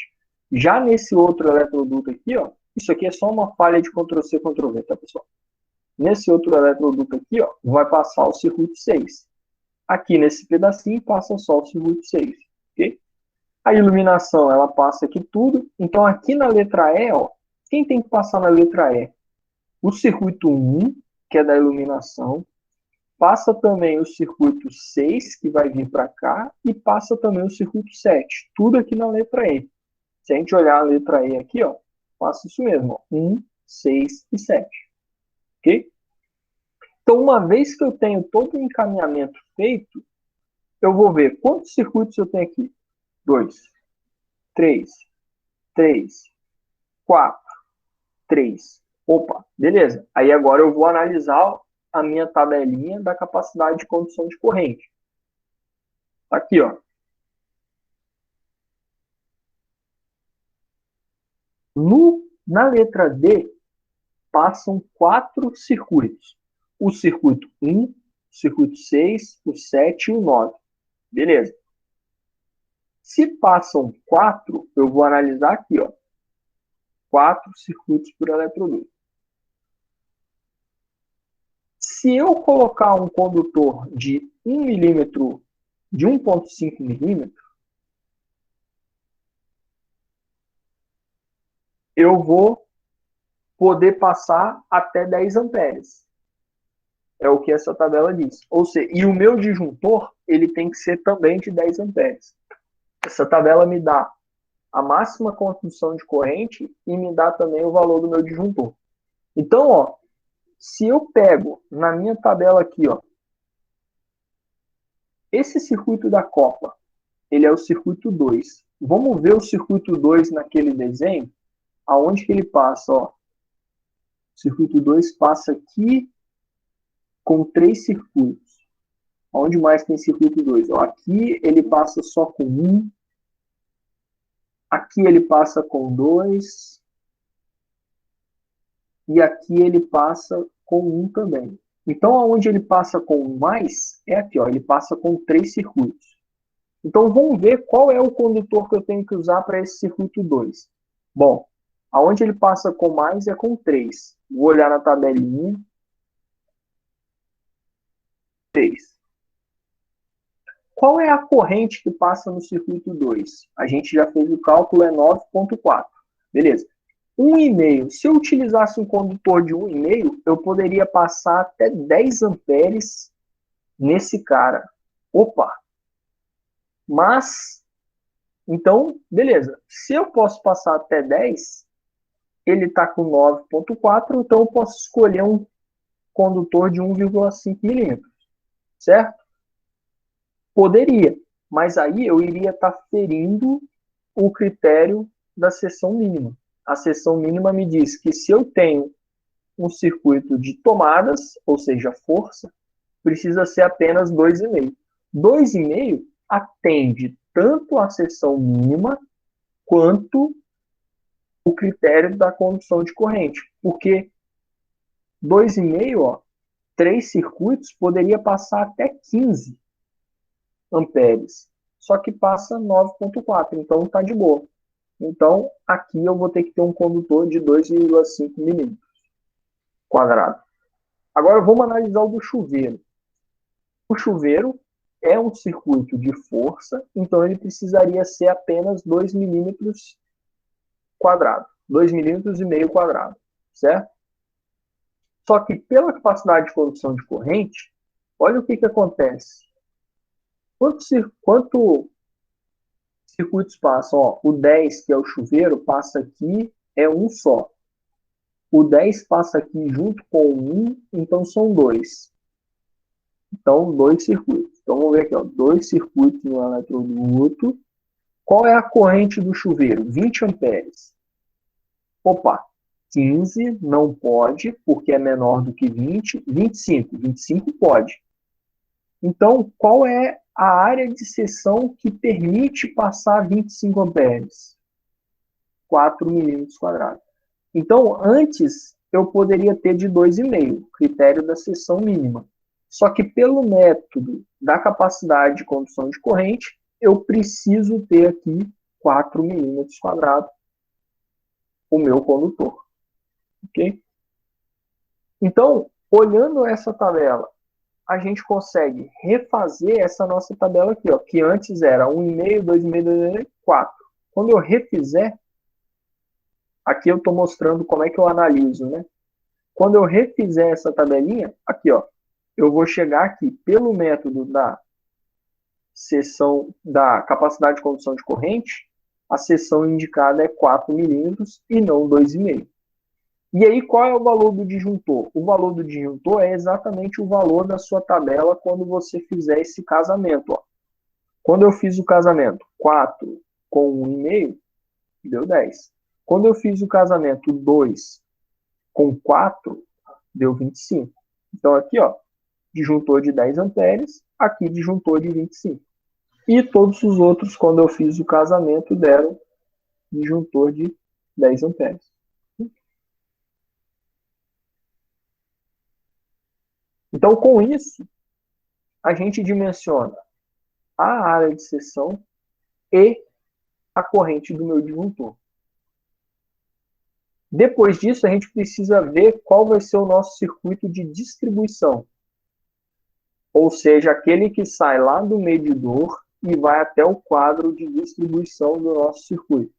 Já nesse outro eletroduto aqui, ó, isso aqui é só uma falha de Ctrl+C, Ctrl+V, tá, pessoal? Nesse outro eletroduto aqui, ó, vai passar o circuito 6. Aqui nesse pedacinho passa só o circuito 6, ok? A iluminação, ela passa aqui tudo. Então, aqui na letra E, ó, quem tem que passar na letra E? O circuito 1, que é da iluminação, passa também o circuito 6, que vai vir para cá, e passa também o circuito 7. Tudo aqui na letra E. Se a gente olhar a letra E aqui, ó, passa isso mesmo, ó, 1, 6 e 7. Ok? Então, uma vez que eu tenho todo o encaminhamento feito, eu vou ver quantos circuitos eu tenho aqui. 2, 3, 3, 4, 3. Opa, beleza. Aí agora eu vou analisar a minha tabelinha da capacidade de condução de corrente. Tá aqui, ó. Na letra D, passam 4 circuitos. O circuito 1, o circuito 6, o 7 e o 9. Beleza. Se passam 4, eu vou analisar aqui, ó. 4 circuitos por eletroduto. Se eu colocar um condutor de 1 milímetro, de 1,5 milímetro, eu vou poder passar até 10 amperes. É o que essa tabela diz. Ou seja, e o meu disjuntor, ele tem que ser também de 10 amperes. Essa tabela me dá a máxima condução de corrente e me dá também o valor do meu disjuntor. Então, ó, se eu pego na minha tabela aqui, ó, esse circuito da Copa, ele é o circuito 2. Vamos ver o circuito 2 naquele desenho, aonde que ele passa, ó. O circuito 2 passa aqui com 3 circuitos. Onde mais tem circuito 2? Ó, aqui ele passa só com 1. Aqui ele passa com 2. E aqui ele passa com 1 também. Então, aonde ele passa com mais, é aqui, ó, ele passa com 3 circuitos. Então, vamos ver qual é o condutor que eu tenho que usar para esse circuito 2. Bom, aonde ele passa com mais é com 3. Vou olhar na tabelinha. 3. Qual é a corrente que passa no circuito 2? A gente já fez o cálculo, é 9,4. Beleza. 1,5. Se eu utilizasse um condutor de 1,5, eu poderia passar até 10 amperes nesse cara. Opa! Mas, então, beleza. Se eu posso passar até 10, ele está com 9,4, então eu posso escolher um condutor de 1,5 milímetros. Certo? Poderia, mas aí eu iria estar ferindo o critério da seção mínima. A seção mínima me diz que se eu tenho um circuito de tomadas, ou seja, força, precisa ser apenas 2,5. 2,5 atende tanto a seção mínima quanto o critério da condução de corrente. Porque 2,5, ó, 3 circuitos, poderia passar até 15 amperes. Só que passa 9,4, então está de boa. Então, aqui eu vou ter que ter um condutor de 2,5 milímetros quadrado. Agora, vamos analisar o do chuveiro. O chuveiro é um circuito de força, então ele precisaria ser apenas 2 milímetros quadrado. 2,5 milímetros quadrado, certo? Só que pela capacidade de condução de corrente, olha o que acontece. Quantos circuitos passam? Ó, o 10, que é o chuveiro, passa aqui, é um só. O 10 passa aqui junto com o 1, então são 2. Então, 2 circuitos. Então, vamos ver aqui, ó, 2 circuitos no eletroduto. Qual é a corrente do chuveiro? 20 amperes. Opa, 15 não pode, porque é menor do que 20. 25, 25 pode. Então, qual é a área de seção que permite passar 25 amperes? 4 milímetros quadrados. Então, antes, eu poderia ter de 2,5, critério da seção mínima. Só que pelo método da capacidade de condução de corrente, eu preciso ter aqui 4 milímetros quadrados o meu condutor. Ok? Então, olhando essa tabela, a gente consegue refazer essa nossa tabela aqui, ó, que antes era 1,5, 2,5, 2,5, 4. Quando eu refizer, aqui eu estou mostrando como é que eu analiso, né? Quando eu refizer essa tabelinha, aqui, ó, eu vou chegar aqui pelo método da seção da capacidade de condução de corrente, a seção indicada é 4 milímetros e não 2,5. E aí, qual é o valor do disjuntor? O valor do disjuntor é exatamente o valor da sua tabela quando você fizer esse casamento. Ó. Quando eu fiz o casamento 4 com 1,5, deu 10. Quando eu fiz o casamento 2 com 4, deu 25. Então, aqui, ó, disjuntor de 10 amperes, aqui disjuntor de 25. E todos os outros, quando eu fiz o casamento, deram disjuntor de 10 amperes. Então, com isso, a gente dimensiona a área de seção e a corrente do meu disjuntor. Depois disso, a gente precisa ver qual vai ser o nosso circuito de distribuição. Ou seja, aquele que sai lá do medidor e vai até o quadro de distribuição do nosso circuito.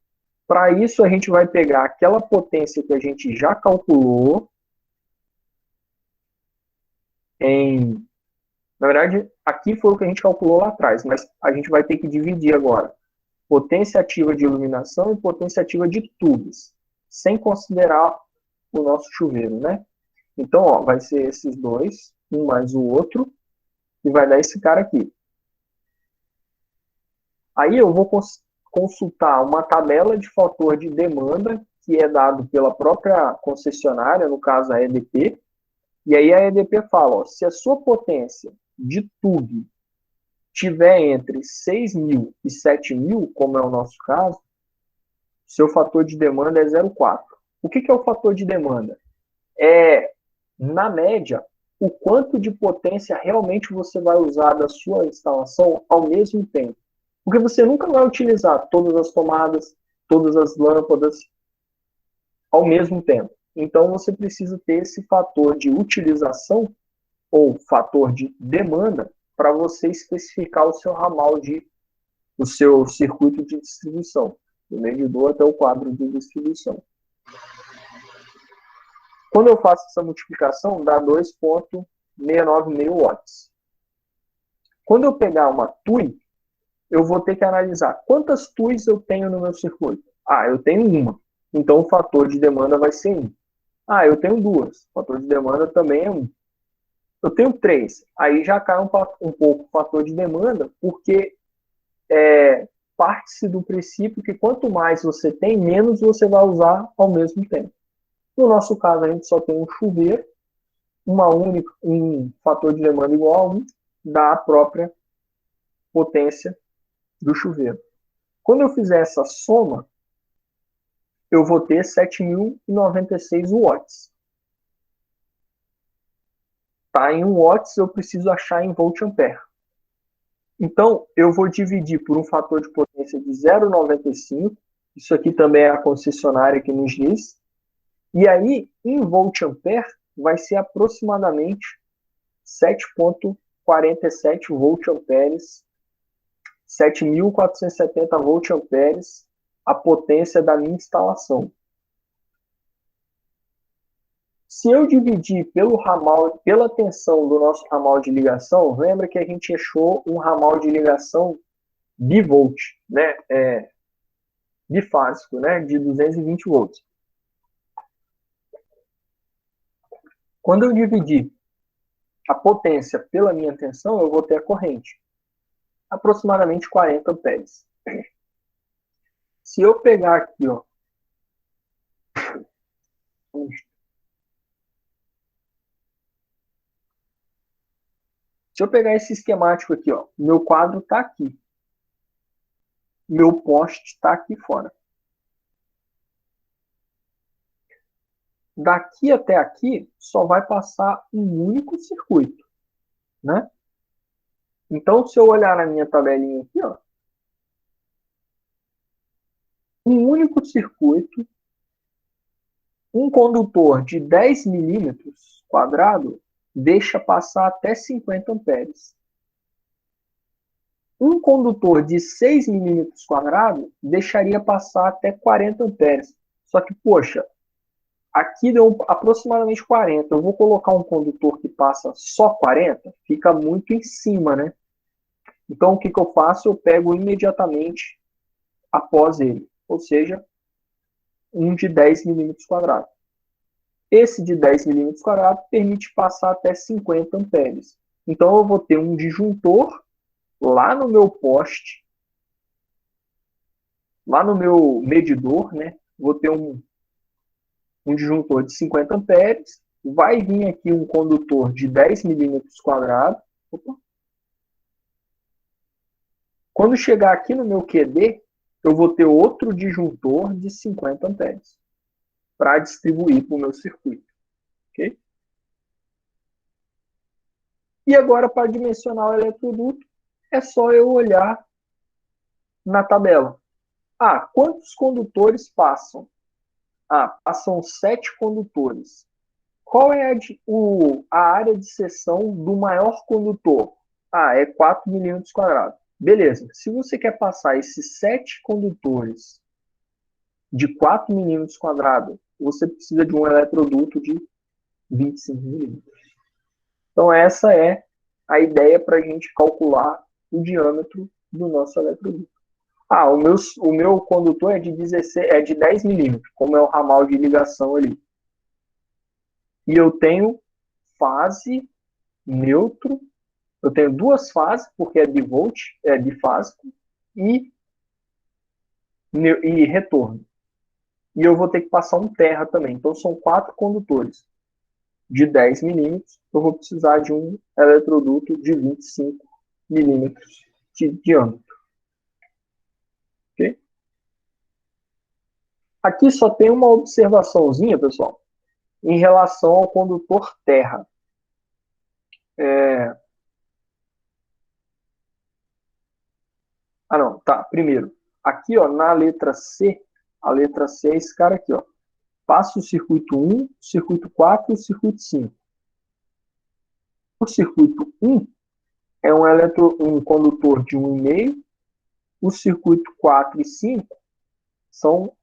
Para isso, a gente vai pegar aquela potência que a gente já calculou Na verdade, aqui foi o que a gente calculou lá atrás, mas a gente vai ter que dividir agora potência ativa de iluminação e potência ativa de tubos, sem considerar o nosso chuveiro, né? Então, ó, vai ser esses dois, um mais o outro, e vai dar esse cara aqui. Aí eu vou consultar uma tabela de fator de demanda, que é dado pela própria concessionária, no caso a EDP, e aí a EDP fala, ó, se a sua potência de tubo tiver entre 6.000 e 7.000, como é o nosso caso, seu fator de demanda é 0,4. O que é o fator de demanda? É, na média, o quanto de potência realmente você vai usar da sua instalação ao mesmo tempo. Porque você nunca vai utilizar todas as tomadas, todas as lâmpadas ao mesmo tempo. Então, você precisa ter esse fator de utilização ou fator de demanda para você especificar o seu ramal o seu circuito de distribuição, do medidor até o quadro de distribuição. Quando eu faço essa multiplicação, dá 2,696 watts. Quando eu pegar uma TUI, eu vou ter que analisar quantas TUIs eu tenho no meu circuito. Ah, eu tenho uma. Então, o fator de demanda vai ser 1. Ah, eu tenho duas. O fator de demanda também é 1. Eu tenho 3. Aí já cai um pouco o fator de demanda, porque parte-se do princípio que quanto mais você tem, menos você vai usar ao mesmo tempo. No nosso caso, a gente só tem um chuveiro, um fator de demanda igual a 1 da própria potência do chuveiro. Quando eu fizer essa soma, eu vou ter 7.096 watts. Tá, em watts eu preciso achar em volt-ampere. Então, eu vou dividir por um fator de potência de 0,95. Isso aqui também é a concessionária que nos diz. E aí, em volt-ampere, vai ser aproximadamente 7,47 volt-amperes, 7.470 volt-amperes, a potência da minha instalação. Se eu dividir pelo ramal, pela tensão do nosso ramal de ligação, lembra que a gente achou um ramal de ligação bivolt, né? Bifásico, né? De 220 volts. Quando eu dividir a potência pela minha tensão, eu vou ter a corrente. Aproximadamente 40 amperes. Se eu pegar aqui, ó. Se eu pegar esse esquemático aqui, ó, meu quadro está aqui. Meu poste está aqui fora. Daqui até aqui, só vai passar um único circuito, né? Então, se eu olhar na minha tabelinha aqui, ó, um único circuito, um condutor de 10 milímetros quadrado, deixa passar até 50 amperes. Um condutor de 6 milímetros quadrado deixaria passar até 40 amperes. Só que, poxa, aqui deu aproximadamente 40. Eu vou colocar um condutor que passa só 40, fica muito em cima, né? Então, o que eu faço? Eu pego imediatamente após ele. Ou seja, um de 10 milímetros quadrados. Esse de 10 milímetros quadrados permite passar até 50 amperes. Então, eu vou ter um disjuntor lá no meu poste, lá no meu medidor, né? Vou ter um disjuntor de 50 amperes. Vai vir aqui um condutor de 10 milímetros quadrados. Quando chegar aqui no meu QD, eu vou ter outro disjuntor de 50 amperes para distribuir para o meu circuito. Okay? E agora, para dimensionar o eletroduto, é só eu olhar na tabela. Ah, quantos condutores passam? Ah, passam 7 condutores. Qual é a área de seção do maior condutor? Ah, é 4 milímetros quadrados. Beleza. Se você quer passar esses 7 condutores de 4 milímetros quadrados, você precisa de um eletroduto de 25 milímetros. Então, essa é a ideia para a gente calcular o diâmetro do nosso eletroduto. Ah, o meu condutor é de 10 milímetros, como é o ramal de ligação ali. E eu tenho fase, neutro, eu tenho duas fases, porque é bifásico, e retorno. E eu vou ter que passar um terra também. Então, são 4 condutores de 10 milímetros. Eu vou precisar de um eletroduto de 25 milímetros de diâmetro. Okay? Aqui só tem uma observaçãozinha, pessoal, em relação ao condutor terra. Ah, não, tá. Primeiro, aqui, ó, na letra C, a letra C é esse cara aqui, ó. Passa o circuito 1, o circuito 4 e o circuito 5. O circuito 1 é um condutor de 1,5. O circuito 4 e 5 são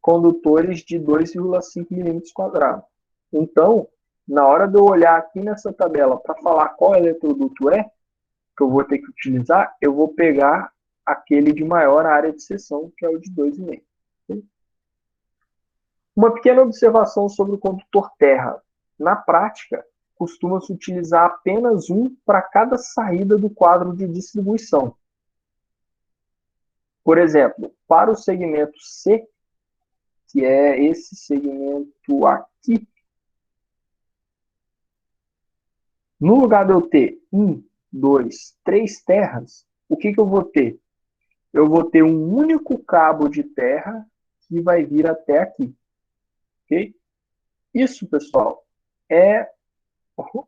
condutores de 2,5 milímetros quadrados. Então, na hora de eu olhar aqui nessa tabela para falar qual eletroduto é, que eu vou ter que utilizar, eu vou pegar aquele de maior área de seção, que é o de 2,5. Uma pequena observação sobre o condutor terra. Na prática, costuma-se utilizar apenas um para cada saída do quadro de distribuição. Por exemplo, para o segmento C, que é esse segmento aqui, no lugar de eu ter 1, 2, 3 terras, o que eu vou ter? Eu vou ter um único cabo de terra que vai vir até aqui. Okay? Isso, pessoal, é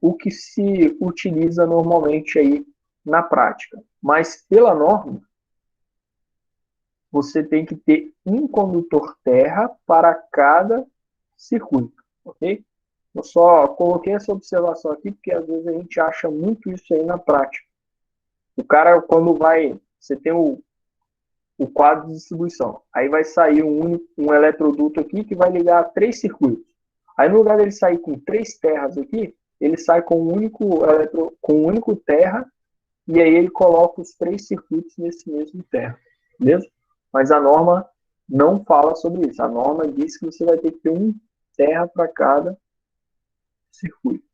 o que se utiliza normalmente aí na prática. Mas, pela norma, você tem que ter um condutor terra para cada circuito, ok? Eu só coloquei essa observação aqui porque às vezes a gente acha muito isso aí na prática. O cara, quando vai, você tem o quadro de distribuição, aí vai sair um eletroduto aqui que vai ligar 3 circuitos. Aí no lugar dele sair com 3 terras aqui, ele sai com um único terra, e aí ele coloca os 3 circuitos nesse mesmo terra, beleza? Mas a norma não fala sobre isso. A norma diz que você vai ter que ter um terra para cada circuito.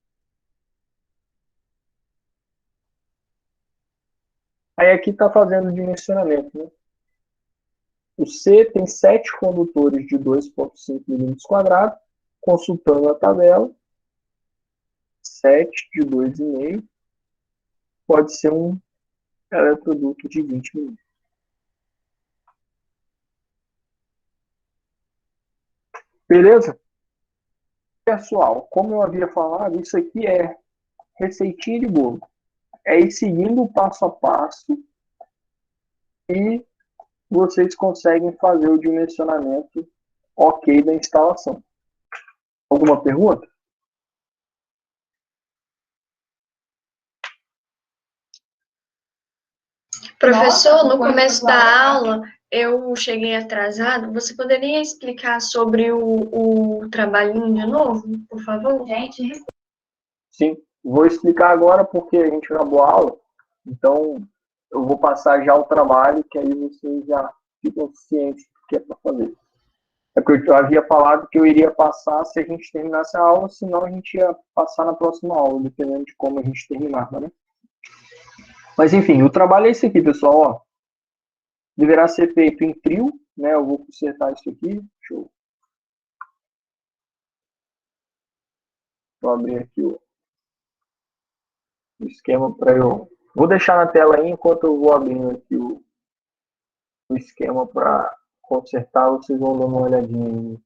Aí aqui está fazendo o dimensionamento, né? O C tem 7 condutores de 2,5 milímetros quadrados, consultando a tabela, 7 de 2,5 pode ser um eletroduto de 20 milímetros. Beleza? Pessoal, como eu havia falado, isso aqui é receitinha de bolo. É ir seguindo o passo a passo e vocês conseguem fazer o dimensionamento ok da instalação. Alguma pergunta? Professor, no começo da aula, eu cheguei atrasado. Você poderia explicar sobre o trabalhinho de novo, por favor? Sim, vou explicar agora porque a gente acabou a aula, então eu vou passar já o trabalho, que aí vocês já ficam cientes do que é para fazer. É porque eu havia falado que eu iria passar se a gente terminasse a aula, senão a gente ia passar na próxima aula, dependendo de como a gente terminava, né? Mas enfim, o trabalho é esse aqui, pessoal, ó. Deverá ser feito em trio, né? Eu vou consertar isso aqui. Deixa eu abrir aqui o esquema para eu... Vou deixar na tela aí enquanto eu vou abrindo aqui o esquema para consertar, vocês vão dar uma olhadinha aí.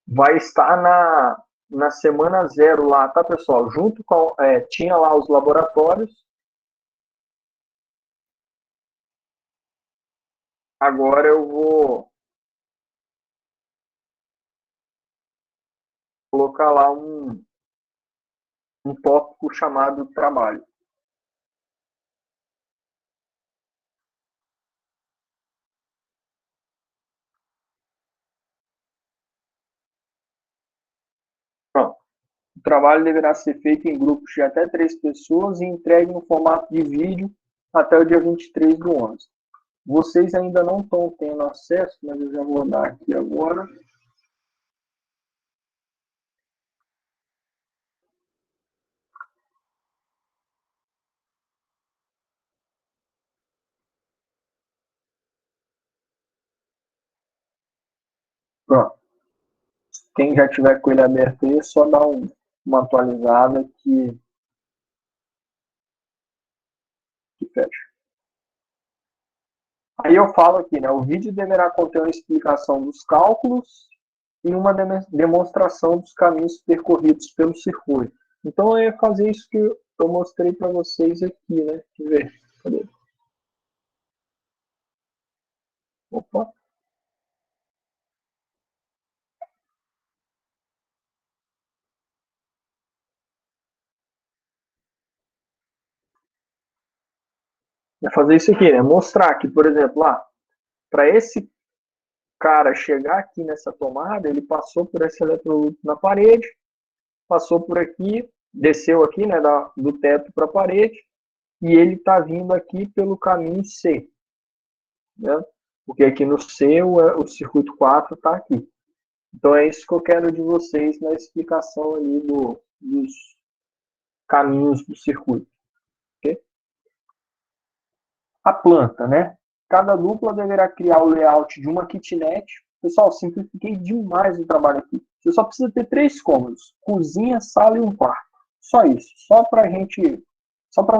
Vai estar na semana 0 lá, tá, pessoal? Junto com... tinha lá os laboratórios. Agora eu vou colocar lá um tópico chamado trabalho. Pronto. O trabalho deverá ser feito em grupos de até 3 pessoas e entregue no formato de vídeo até o dia 23 do 11. Vocês ainda não estão tendo acesso, mas eu já vou dar aqui agora. Pronto. Quem já tiver com ele aberto aí, é só dar uma atualizada que fecha. Aí eu falo aqui, né? O vídeo deverá conter uma explicação dos cálculos e uma demonstração dos caminhos percorridos pelo circuito. Então é fazer isso que eu mostrei para vocês aqui, né? Deixa eu ver. Cadê? Opa. É fazer isso aqui, né? Mostrar que, por exemplo, lá, para esse cara chegar aqui nessa tomada, ele passou por esse eletroduto na parede, passou por aqui, desceu aqui, né, do teto para a parede, e ele está vindo aqui pelo caminho C, né? Porque aqui no C o circuito 4 está aqui. Então é isso que eu quero de vocês na explicação ali dos caminhos do circuito. Okay? A planta, né? Cada dupla deverá criar o layout de uma kitnet. Pessoal, simplifiquei demais o trabalho aqui. Você só precisa ter 3 cômodos: cozinha, sala e um quarto. Só isso. Só para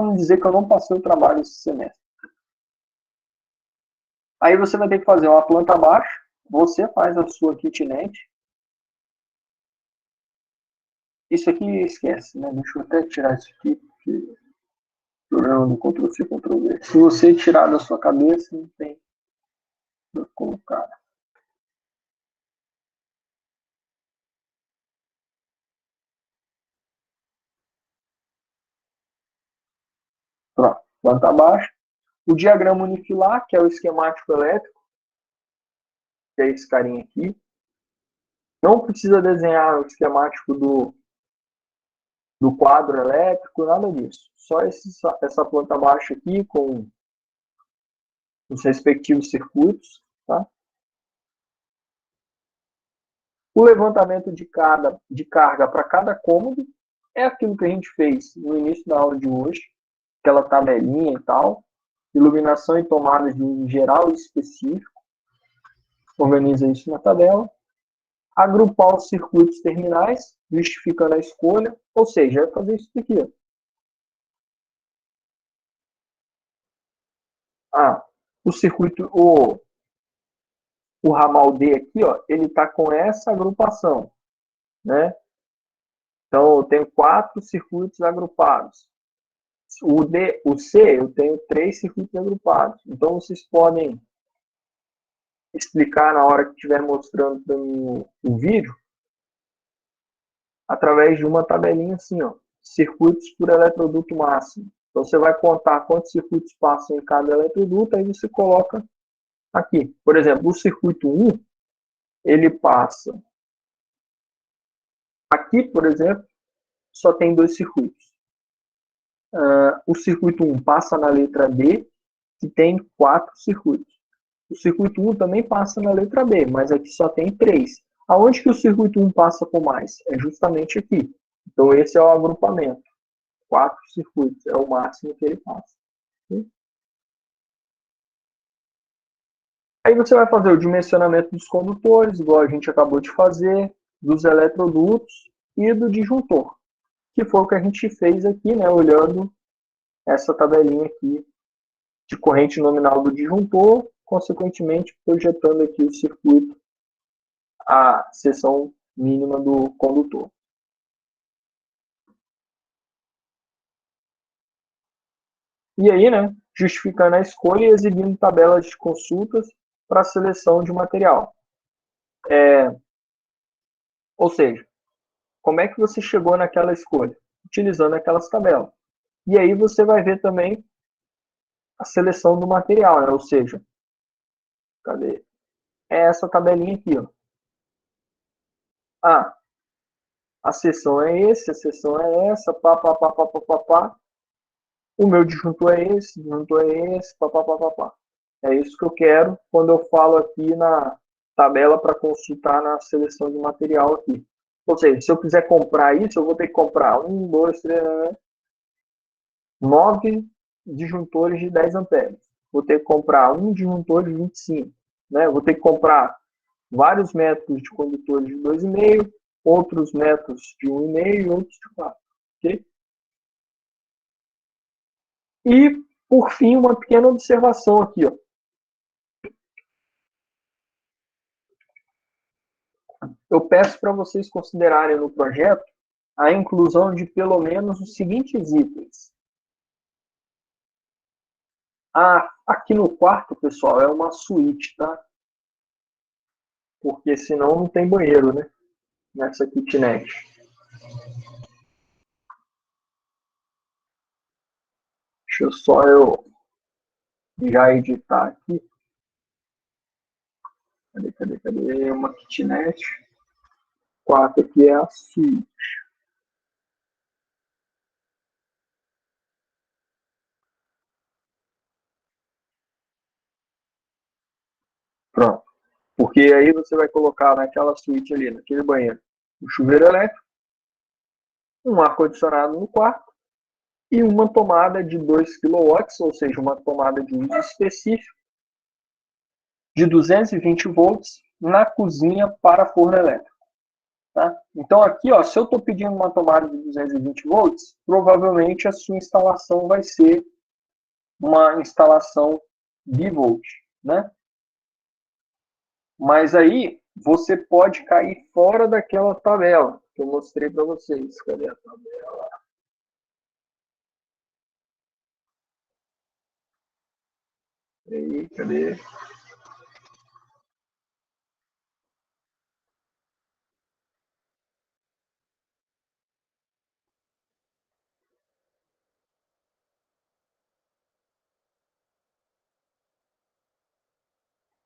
não dizer que eu não passei o trabalho esse semestre. Aí você vai ter que fazer uma planta abaixo. Você faz a sua kitnet. Isso aqui esquece, né? Deixa eu até tirar isso aqui, porque programa do Ctrl+C, Ctrl+V. Se você tirar da sua cabeça, não tem para colocar. Pronto, planta abaixo. O diagrama unifilar, que é o esquemático elétrico, que é esse carinha aqui. Não precisa desenhar o esquemático do quadro elétrico, nada disso. Só essa planta baixa aqui com os respectivos circuitos. Tá? O levantamento de carga para cada cômodo é aquilo que a gente fez no início da aula de hoje, aquela tabelinha e tal. Iluminação e tomadas de geral e específico. Organiza isso na tabela. Agrupar os circuitos terminais, justificando a escolha, ou seja, é fazer isso aqui. O circuito, o ramal D aqui, ó, ele está com essa agrupação, né? Então, eu tenho 4 circuitos agrupados. O C, eu tenho 3 circuitos agrupados. Então, vocês podem explicar na hora que estiver mostrando para mim o vídeo, através de uma tabelinha assim, ó, circuitos por eletroduto máximo. Então, você vai contar quantos circuitos passam em cada eletroduto, aí você coloca aqui. Por exemplo, o circuito 1, ele passa aqui, por exemplo, só tem 2 circuitos. O circuito 1 passa na letra B, que tem 4 circuitos. O circuito 1 também passa na letra B, mas aqui só tem 3. Aonde que o circuito 1 passa com mais? É justamente aqui. Então, esse é o agrupamento. 4 circuitos é o máximo que ele passa. Aí você vai fazer o dimensionamento dos condutores, igual a gente acabou de fazer, dos eletrodutos e do disjuntor, que foi o que a gente fez aqui, né, olhando essa tabelinha aqui de corrente nominal do disjuntor, consequentemente projetando aqui o circuito, a seção mínima do condutor. E aí, né, justificando a escolha e exibindo tabelas de consultas para a seleção de material. Ou seja, como é que você chegou naquela escolha? utilizando aquelas tabelas. E aí você vai ver também a seleção do material, né? Ou seja, cadê? É essa tabelinha aqui, ó. Ah, a seção é esse, a seção é essa, pá, pá, pá, pá, pá, pá, pá. O meu disjuntor é esse, disjuntor é esse, pá, pá, pá, pá, pá. É isso que eu quero quando eu falo aqui na tabela para consultar na seleção de material aqui. Ou seja, se eu quiser comprar isso, eu vou ter que comprar 1, 2, 3, 9 disjuntores de 10 amperes. Vou ter que comprar um disjuntor de 25. Né? Vou ter que comprar vários métodos de condutores de 2,5, outros métodos de 1,5 e outros de 4. Okay? E, por fim, uma pequena observação aqui. Ó. Eu peço para vocês considerarem no projeto a inclusão de pelo menos os seguintes itens. Aqui no quarto, pessoal, é uma suíte, tá? Porque senão não tem banheiro, né? Nessa kitnet. Deixa eu só já editar aqui. Cadê? Uma kitnet. 4 aqui é a suíte. Pronto. Porque aí você vai colocar naquela suíte ali, naquele banheiro, um chuveiro elétrico, um ar-condicionado no quarto e uma tomada de 2 kW, ou seja, uma tomada de uso específico, de 220 volts na cozinha para forno elétrico. Tá? Então aqui, ó, se eu estou pedindo uma tomada de 220 volts, provavelmente a sua instalação vai ser uma instalação bivolt, né? Mas aí você pode cair fora daquela tabela que eu mostrei para vocês. Cadê a tabela? Cadê?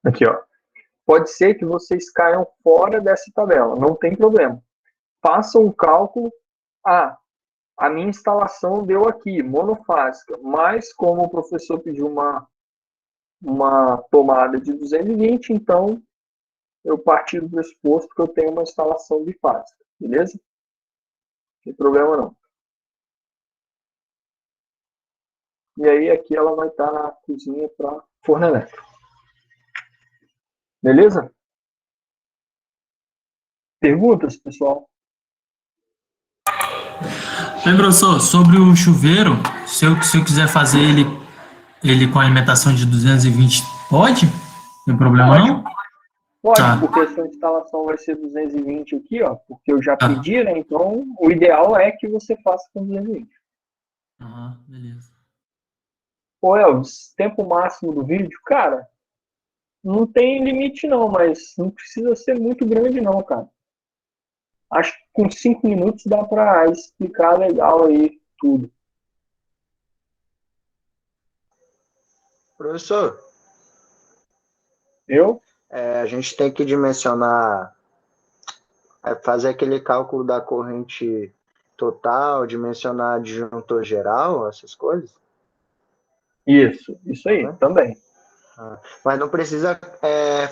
Aqui, ó. Pode ser que vocês caiam fora dessa tabela, não tem problema. Façam um cálculo. A minha instalação deu aqui, monofásica, mas como o professor pediu uma tomada de 220, então eu parti do pressuposto que eu tenho uma instalação bifásica, beleza? Não tem problema não. E aí aqui ela vai estar na cozinha para forno elétrico. Beleza? Perguntas, pessoal? Bem, professor, sobre o chuveiro, se eu quiser fazer ele com alimentação de 220, pode? Não tem problema Pode. não? Pode, Tá. porque a sua instalação vai ser 220 aqui, ó, porque eu já Tá. pedi, né? Então, o ideal é que você faça com 220. Beleza. Ô, Elvis, tempo máximo do vídeo, cara, não tem limite não, mas não precisa ser muito grande não, cara. Acho que com 5 minutos dá pra explicar legal aí tudo. Professor, Eu? a gente tem que dimensionar, fazer aquele cálculo da corrente total, dimensionar disjuntor geral, essas coisas? Isso aí, Né? também. Mas não precisa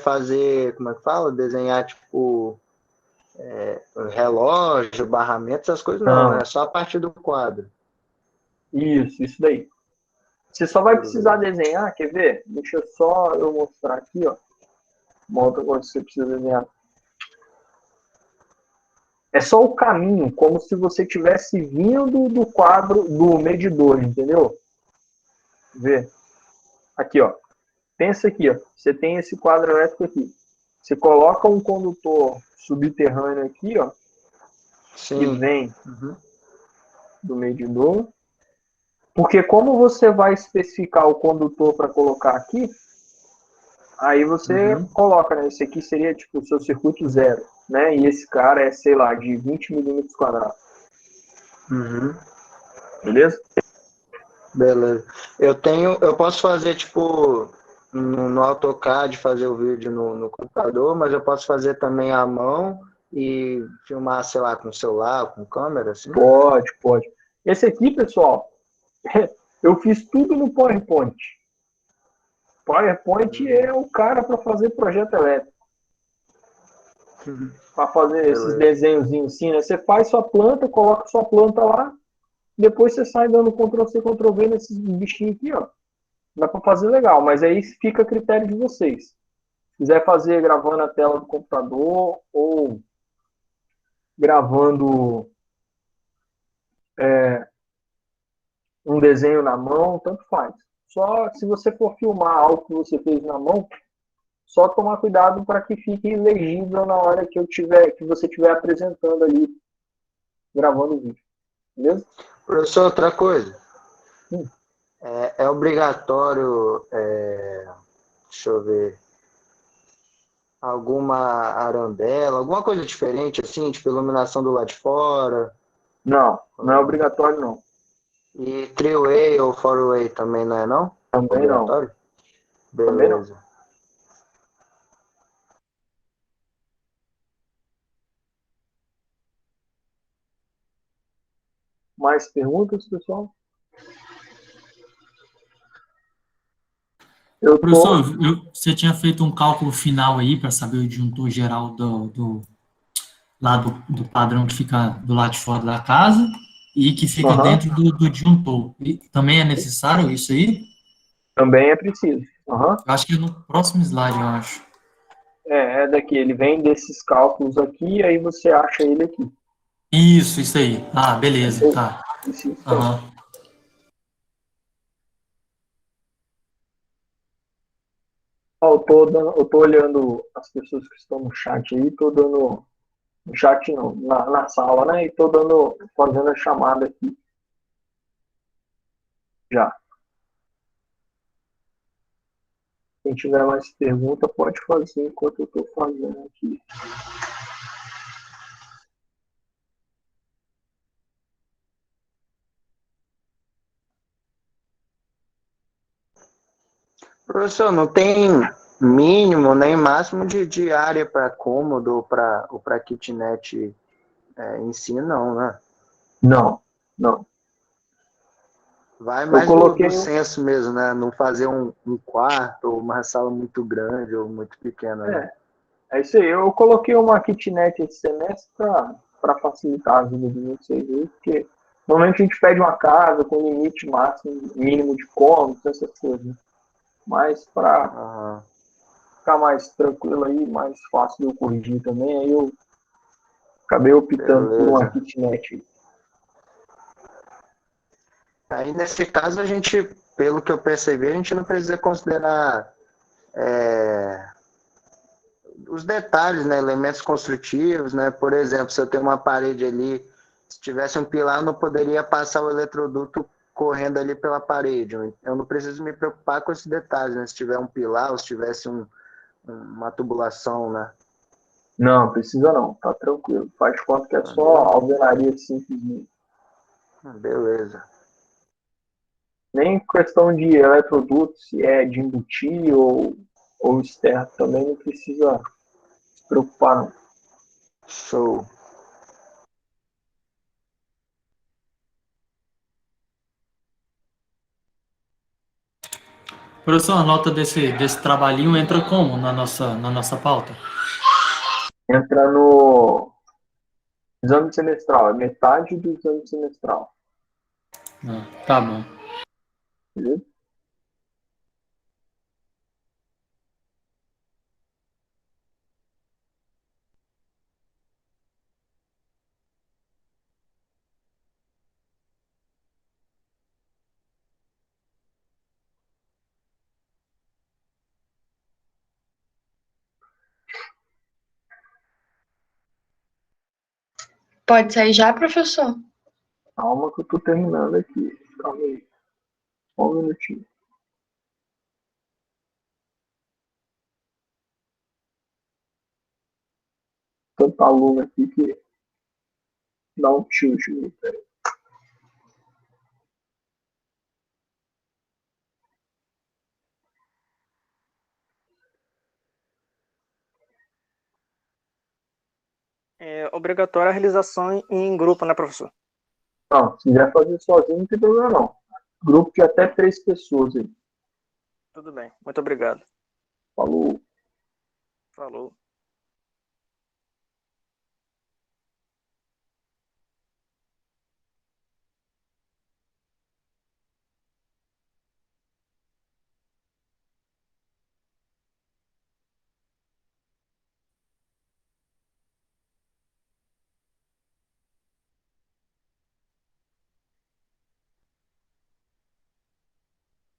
fazer, como é que fala? Desenhar, tipo, relógio, barramento, essas coisas não, né? Não. É só a parte do quadro. Isso daí. Você só vai precisar desenhar, quer ver? Deixa só eu mostrar aqui, ó. Uma outra coisa que você precisa desenhar. É só o caminho, como se você tivesse vindo do quadro do medidor, entendeu? Vê. Aqui, ó. Pensa aqui, ó. Você tem esse quadro elétrico aqui. Você coloca um condutor subterrâneo aqui, ó. Sim. Que vem do medidor. Porque como você vai especificar o condutor para colocar aqui, aí você coloca, né? Esse aqui seria tipo o seu circuito zero, né? E esse cara é, sei lá, de 20 milímetros quadrados. Uhum. Beleza? Beleza. Eu posso fazer, tipo, no AutoCAD, fazer o vídeo no computador, mas eu posso fazer também à mão e filmar, sei lá, com celular, com câmera, assim? Pode, pode. Esse aqui, pessoal, eu fiz tudo no PowerPoint. PowerPoint é o cara para fazer projeto elétrico, para fazer esses Beleza. desenhozinhos assim, né? Você faz sua planta, coloca sua planta lá, depois você sai dando Ctrl+C, Ctrl+V nesses bichinhos aqui, ó. Dá para fazer legal, mas aí fica a critério de vocês. Se quiser fazer gravando a tela do computador ou gravando um desenho na mão, tanto faz. Só se você for filmar algo que você fez na mão, só tomar cuidado para que fique legível na hora que você estiver apresentando ali, gravando o vídeo. Beleza? Professor, outra coisa. Hum. É obrigatório, deixa eu ver, alguma arandela, alguma coisa diferente, assim, tipo iluminação do lado de fora? Não, não é obrigatório não. E three-way ou four-way também não é, não? Também não. Obrigatório? Também não. Beleza. Mais perguntas, pessoal? Eu Professor, tô. você tinha feito um cálculo final aí para saber o disjuntor geral lá do padrão que fica do lado de fora da casa e que fica Aham. dentro do disjuntor. E também é necessário isso aí? Também é preciso. Aham. Eu acho que é no próximo slide, eu acho. É daqui. Ele vem desses cálculos aqui, aí você acha ele aqui. Isso aí. Ah, É beleza, isso aí. tá. Isso aí. Aham. Ó, eu tô olhando as pessoas que estão no chat aí, tô dando. No chat não, na sala, né? E tô fazendo a chamada aqui já. Quem tiver mais pergunta, pode fazer enquanto eu tô fazendo aqui. Professor, não tem mínimo nem máximo de área para cômodo ou para kitnet em si, não, né? Não, não. Vai Eu mais do coloquei. senso mesmo, né? Não fazer um quarto ou uma sala muito grande ou muito pequena, né? É isso aí. Eu coloquei uma kitnet esse semestre para facilitar a vida de vocês aí, porque normalmente a gente pede uma casa com limite máximo, mínimo de cômodos, essas coisas. Né? Mas para Aham. ficar mais tranquilo aí, mais fácil de eu corrigir também, aí eu acabei optando por uma Beleza. kitnet. Aí, nesse caso, a gente, pelo que eu percebi, a gente não precisa considerar é, os detalhes, né? Elementos construtivos, né? Por exemplo, se eu tenho uma parede ali, se tivesse um pilar, eu não poderia passar o eletroduto correndo ali pela parede. Eu não preciso me preocupar com esses detalhes, né? Se tiver um pilar ou se tivesse uma tubulação, né? Não, precisa não, tá tranquilo. Faz conta que é só alvenaria simples. Beleza. Nem questão de eletroduto, se é de embutir ou externo, também não precisa se preocupar, não. Show. Professor, a nota desse trabalhinho entra como na nossa pauta? Entra no exame semestral, é metade do exame semestral. Ah, tá bom. Beleza? Pode sair já, professor? Calma que eu tô terminando aqui. Calma aí. Só um minutinho. Tanto aluno aqui que dá um tilt. Peraí. É obrigatória a realização em grupo, né, professor? Não, se quiser fazer sozinho, não tem problema não. Grupo de até 3 pessoas aí. Tudo bem. Muito obrigado. Falou. Falou.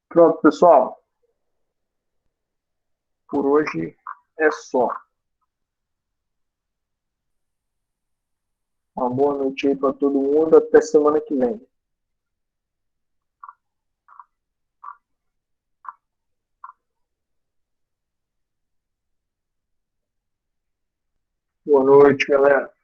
Pronto, pessoal. Por hoje é só. Uma boa noite aí para todo mundo. Até semana que vem. Boa noite, galera.